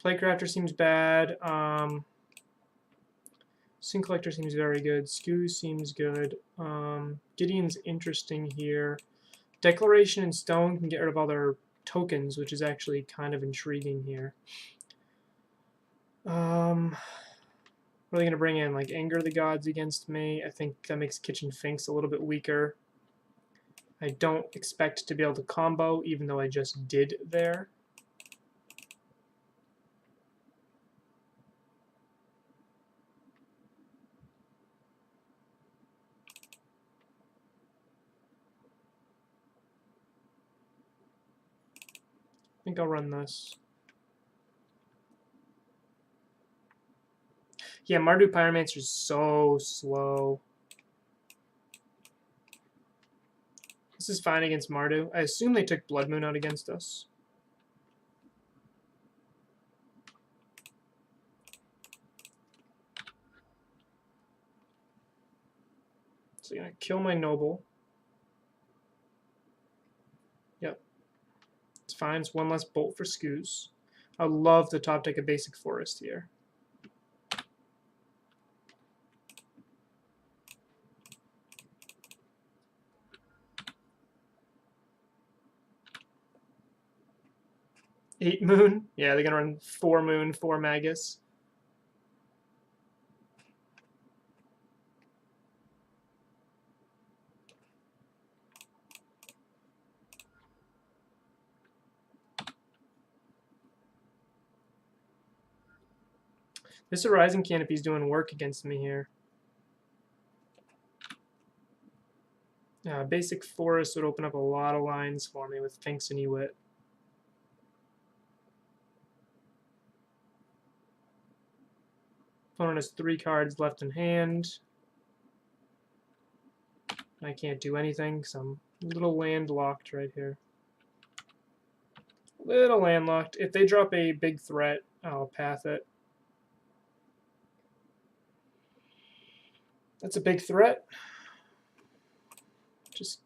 Playcrafter seems bad. Sin Collector seems very good. Skew seems good. Gideon's interesting here. Declaration and Stone can get rid of all their tokens, which is actually kind of intriguing here. What are they going to bring in? Like Anger the Gods against me? I think that makes Kitchen Finks a little bit weaker. I don't expect to be able to combo, even though I just did there. I think I'll run this. Yeah, Mardu Pyromancer is so slow. This is fine against Mardu. I assume they took Blood Moon out against us. So I'm going to kill my Noble. Yep. It's fine. It's one less bolt for Skews. I love the top deck of Basic Forest here. Eight Moon? Yeah, they're going to run 4 Moon, 4 Magus. This Horizon Canopy is doing work against me here. Basic Forest would open up a lot of lines for me with Finks and Ewit. Opponent has 3 cards left in hand. I can't do anything because I'm a little landlocked right here. Little landlocked. If they drop a big threat, I'll path it. That's a big threat. Just,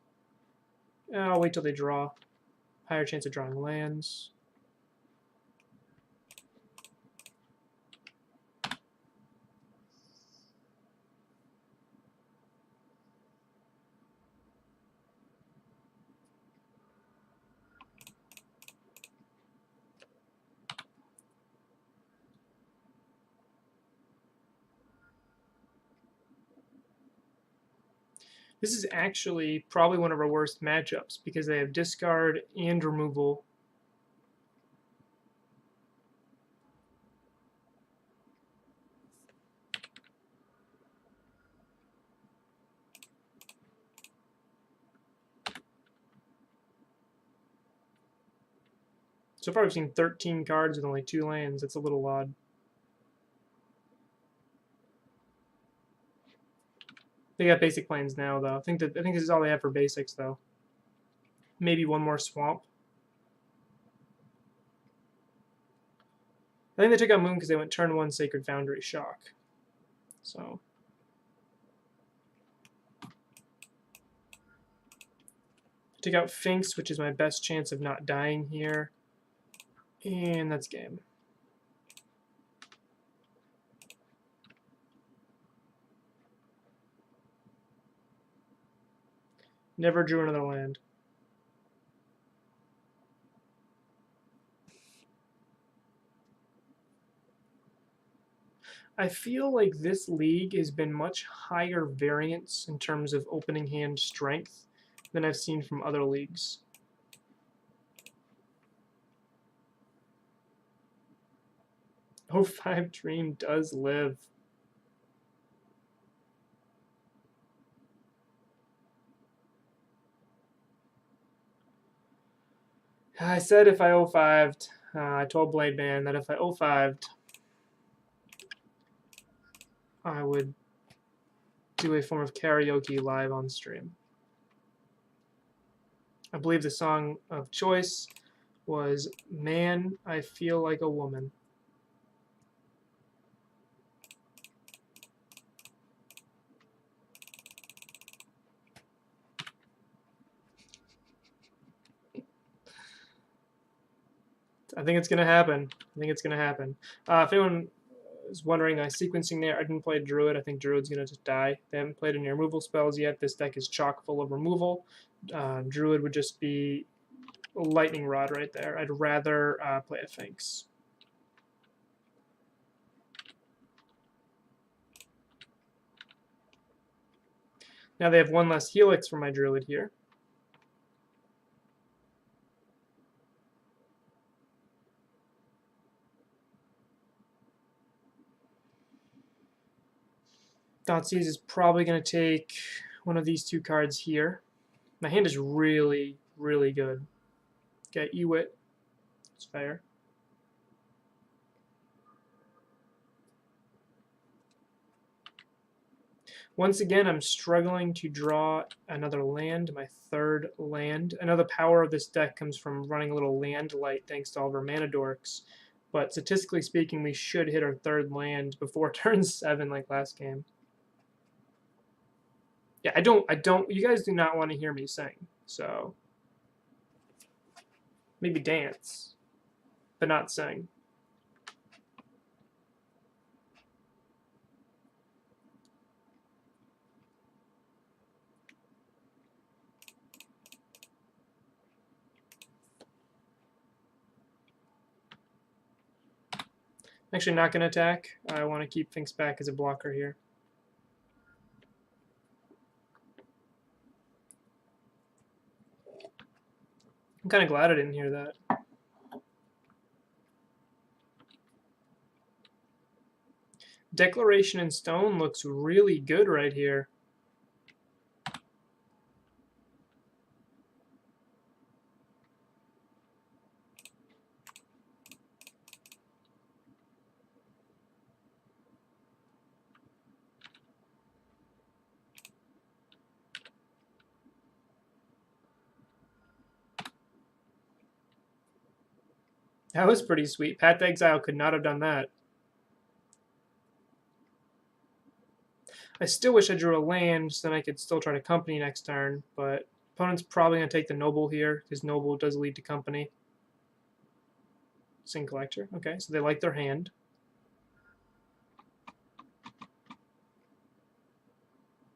I'll wait till they draw. Higher chance of drawing lands. This is actually probably one of our worst matchups because they have discard and removal. So far we've seen 13 cards with only 2 lands. That's a little odd. They got basic plans now, though. I think this is all they have for basics, though. Maybe one more swamp. I think they took out Moon because they went turn 1 Sacred Foundry Shock. So took out Finks, which is my best chance of not dying here. And that's game. Never drew another land. I feel like this league has been much higher variance in terms of opening hand strength than I've seen from other leagues. Oh, 05 Dream does live. I said if I 05'd, I told Blade Man that if I 05'd, I would do a form of karaoke live on stream. I believe the song of choice was Man, I Feel Like a Woman. I think it's going to happen. I think it's going to happen. If anyone is wondering, sequencing there, I didn't play Druid. I think Druid's going to just die. They haven't played any removal spells yet. This deck is chock full of removal. Druid would just be a lightning rod right there. I'd rather play a Sphinx. Now they have one less Helix for my Druid here. Thoughtseize is probably going to take one of these two cards here. My hand is really, really good. Okay, Ewit. It's fair. Once again, I'm struggling to draw another land, my third land. I know the power of this deck comes from running a little land light thanks to all of our mana dorks. But statistically speaking, we should hit our third land before turn 7 like last game. Yeah, I don't, you guys do not want to hear me sing, so maybe dance, but not sing. I'm actually not going to attack. I want to keep things back as a blocker here. I'm kind of glad I didn't hear that. Declaration in Stone looks really good right here. That was pretty sweet. Path to Exile could not have done that. I still wish I drew a land so then I could still try to company next turn, but opponent's probably going to take the Noble here, because Noble does lead to company. Sin Collector. Okay, so they like their hand.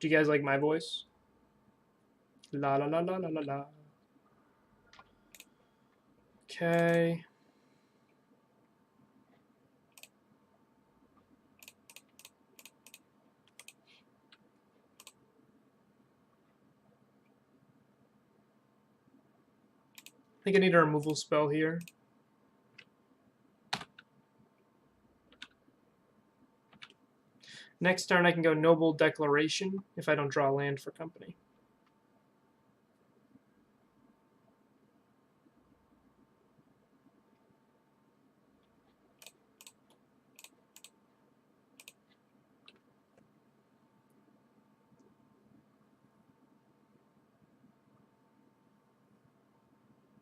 Do you guys like my voice? La la la la la la la. Okay. I think I need a removal spell here. Next turn I can go Noble Declaration if I don't draw land for company.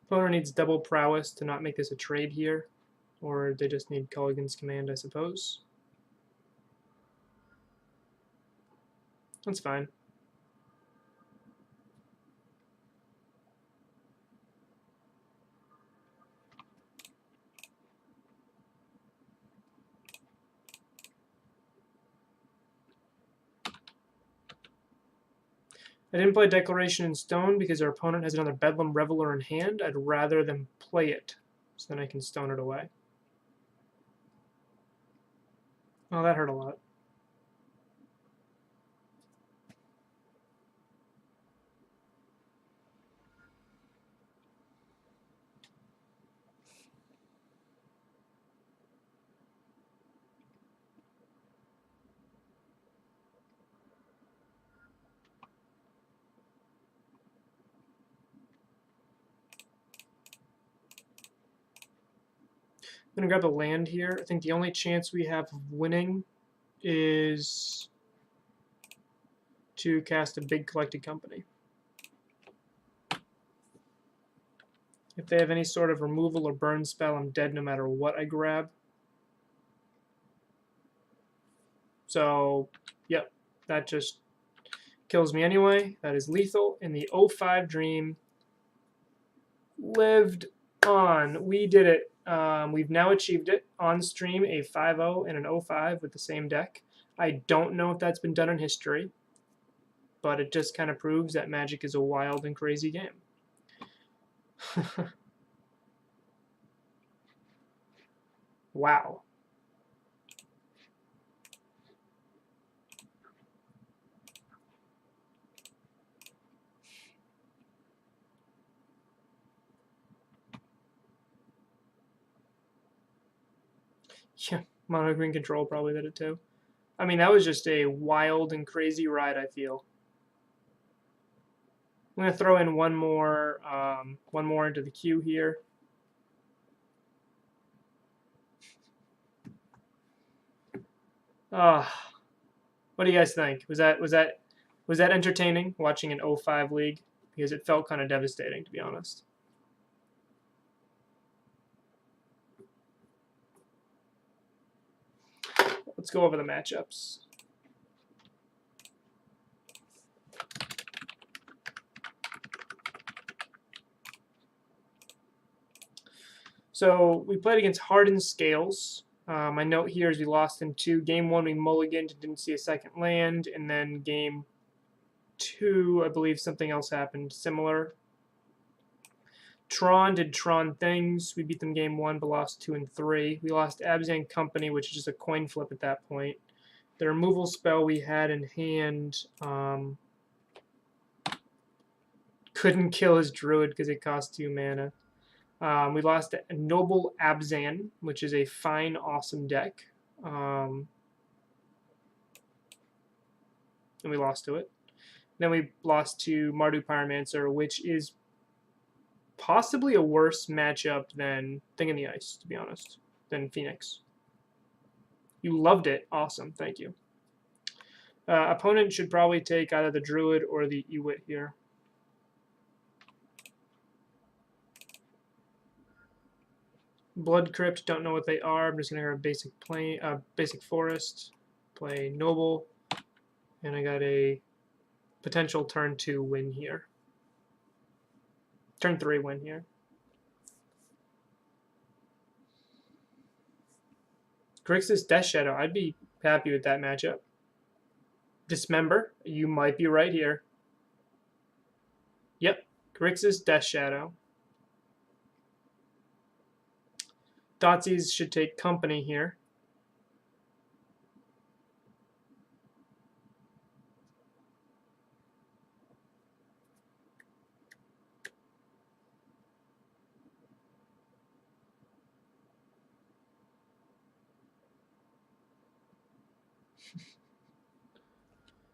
Opponent needs double prowess to not make this a trade here, or they just need Culligan's Command, I suppose. That's fine. I didn't play Declaration in Stone because our opponent has another Bedlam Reveler in hand. I'd rather them play it, so then I can stone it away. Oh, that hurt a lot. I'm going to grab a land here. I think the only chance we have of winning is to cast a big Collected Company. If they have any sort of removal or burn spell, I'm dead no matter what I grab. So, yep, that just kills me anyway. That is lethal. And the 05 Dream lived on. We did it. We've now achieved it on stream, a 5-0 and an 0-5 with the same deck. I don't know if that's been done in history, but it just kind of proves that Magic is a wild and crazy game. Wow. Yeah, Mono Green Control probably did it too. I mean, that was just a wild and crazy ride, I feel. I'm going to throw in one more into the queue here. What do you guys think? Was that entertaining watching an 0-5 league? Because it felt kind of devastating, to be honest. Let's go over the matchups. So we played against Hardened Scales. My note here is we lost in 2. Game 1, we mulliganed and didn't see a second land. And then game 2, I believe something else happened similar. Tron did Tron things. We beat them game 1, but lost 2 and 3. We lost Abzan Company, which is just a coin flip at that point. The removal spell we had in hand couldn't kill his druid because it cost 2 mana. We lost a Noble Abzan, which is a fine, awesome deck. And we lost to it. Then we lost to Mardu Pyromancer, which is possibly a worse matchup than Thing in the Ice, to be honest, than Phoenix. You loved it. Awesome. Thank you. Opponent should probably take either the Druid or the Ewit here. Blood Crypt, don't know what they are. I'm just going to go basic forest, play Noble, and I got a potential turn 2 win here. Turn 3 win here. Grixis Death Shadow, I'd be happy with that matchup. Dismember, you might be right here. Yep, Grixis Death Shadow. Dotsies should take company here.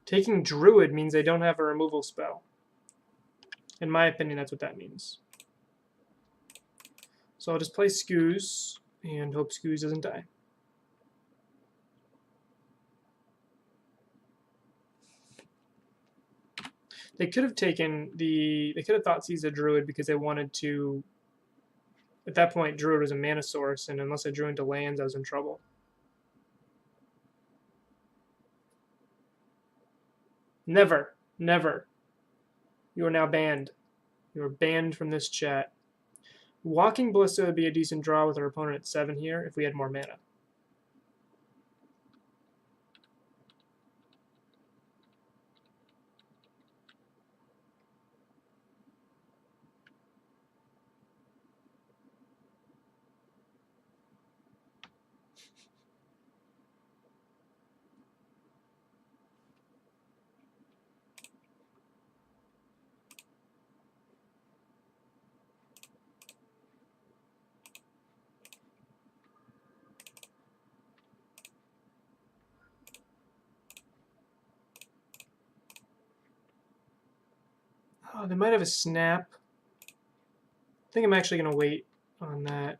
Taking Druid means they don't have a removal spell. In my opinion, that's what that means. So I'll just play Skoos and hope Skoos doesn't die. They could have taken the... They could have thought Thoughtseize a Druid because they wanted to... At that point, Druid was a mana source, and unless I drew into lands, I was in trouble. Never. Never. You are now banned. You are banned from this chat. Walking Ballista would be a decent draw with our opponent at 7 here if we had more mana. Oh, they might have a snap. I think I'm actually going to wait on that.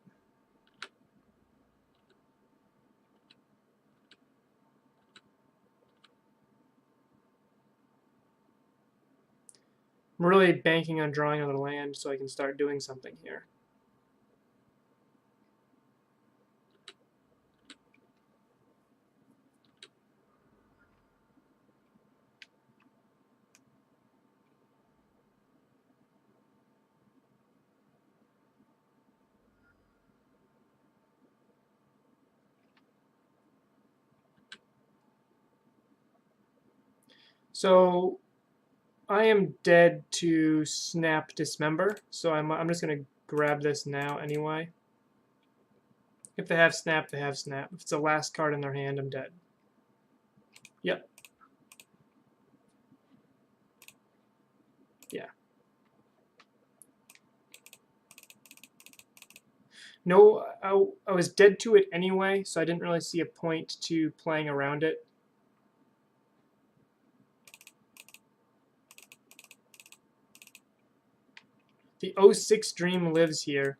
I'm really banking on drawing another land so I can start doing something here. So I am dead to snap dismember, so I'm just gonna grab this now anyway. If they have snap, they have snap. If it's the last card in their hand, I'm dead. Yep. Yeah. No, I was dead to it anyway, so I didn't really see a point to playing around it. The 06 Dream lives here.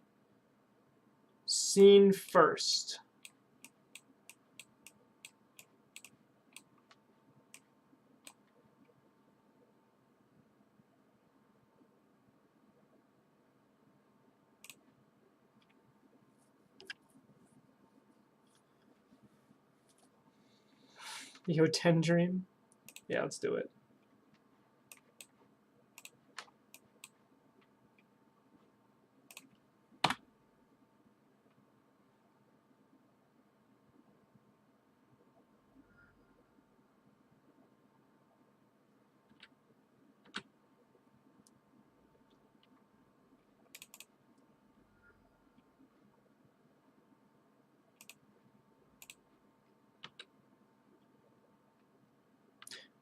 Seen first. The 010 Dream? Yeah, let's do it.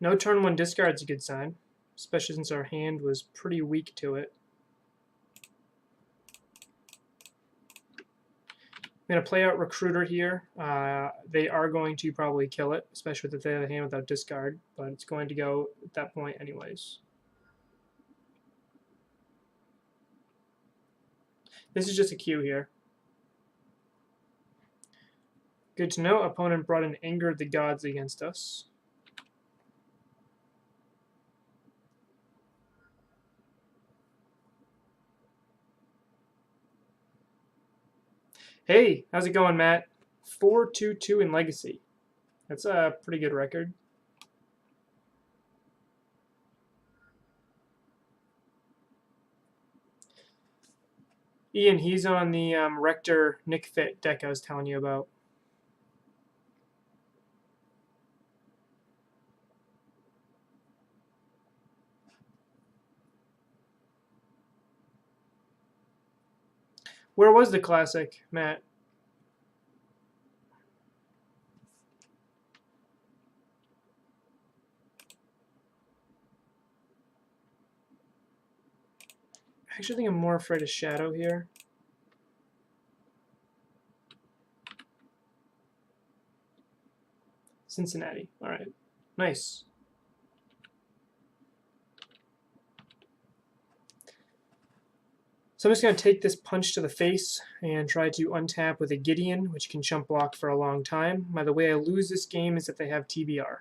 No turn 1 discard's a good sign, especially since our hand was pretty weak to it. I'm going to play out Recruiter here. They are going to probably kill it, especially if they have a hand without discard, but it's going to go at that point anyways. This is just a cue here. Good to know. Opponent brought in Anger of the Gods against us. Hey, how's it going, Matt? 4-2-2 in Legacy. That's a pretty good record. Ian, he's on the Rector Nick Fit deck I was telling you about. Where was the Classic, Matt? I actually think I'm more afraid of Shadow here. Cincinnati. All right. Nice. So I'm just going to take this punch to the face and try to untap with a Gideon, which can chump block for a long time. By the way I lose this game is that they have TBR.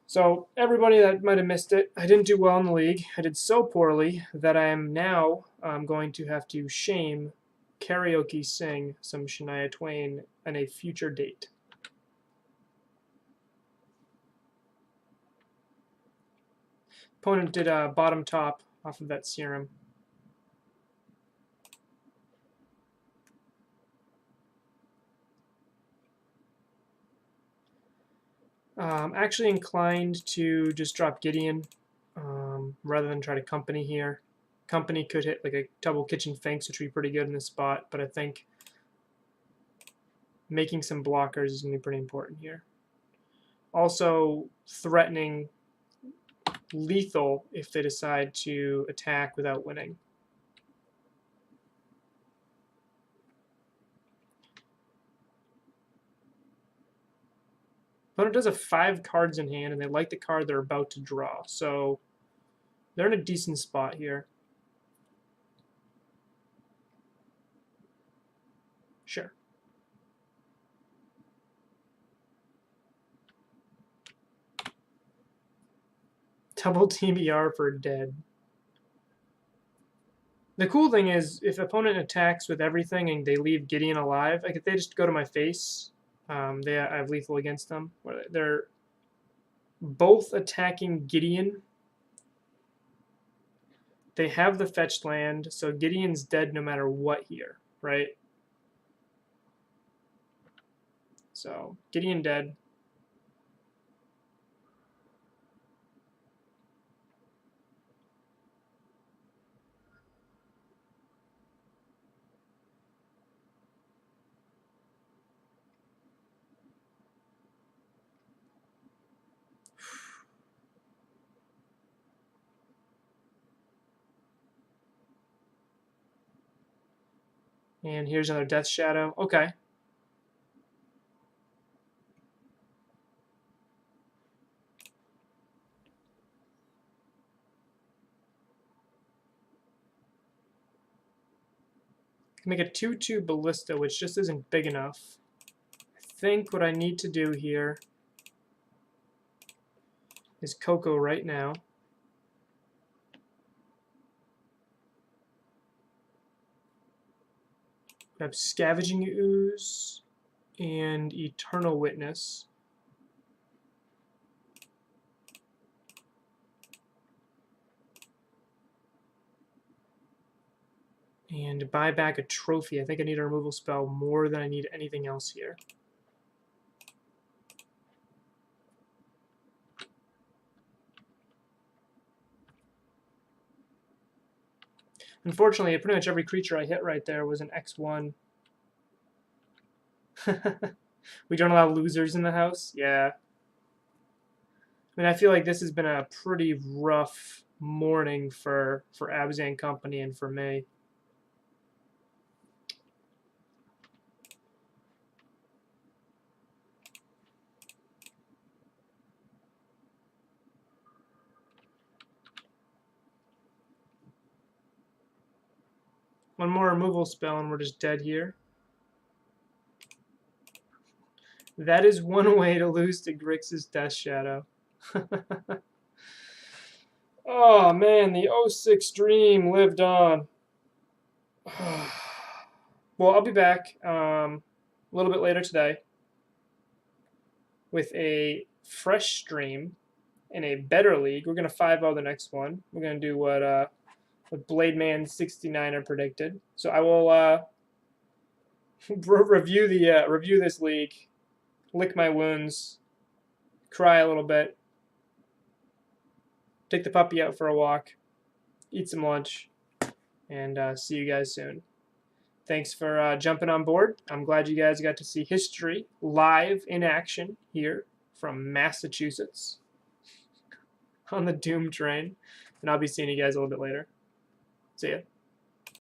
So everybody that might have missed it, I didn't do well in the league. I did so poorly that I am now going to have to shame karaoke sing some Shania Twain at a future date. Opponent did a bottom top off of that serum. I'm actually inclined to just drop Gideon rather than try to company here. Company could hit like a double kitchen finks, which would be pretty good in this spot, but I think making some blockers is going to be pretty important here. Also, threatening lethal if they decide to attack without winning. Opponent does have 5 cards in hand, and they like the card they're about to draw, so they're in a decent spot here. Sure. Double TBR for dead. The cool thing is, if opponent attacks with everything and they leave Gideon alive, like if they just go to my face, I have lethal against them. They're both attacking Gideon. They have the fetched land, so Gideon's dead no matter what here, right? So Gideon dead. And here's another Death Shadow. Okay. Make a 2/2 Ballista, which just isn't big enough. I think what I need to do here is Coco right now. Grab Scavenging Ooze and Eternal Witness. And buy back a trophy. I think I need a removal spell more than I need anything else here. Unfortunately, pretty much every creature I hit right there was an X1. We don't allow losers in the house? Yeah. I mean, I feel like this has been a pretty rough morning for Abzan Company and for me. One more removal spell and we're just dead here. That is one way to lose to Grixis Death Shadow. Oh man, the 06 dream lived on. Well, I'll be back a little bit later today with a fresh stream in a better league. We're going to 5-0 the next one. We're going to do what Blade Man 69er predicted. So I will review this league, lick my wounds, cry a little bit, take the puppy out for a walk, eat some lunch, and see you guys soon. Thanks for jumping on board. I'm glad you guys got to see history live in action here from Massachusetts on the Doom train. And I'll be seeing you guys a little bit later. See ya.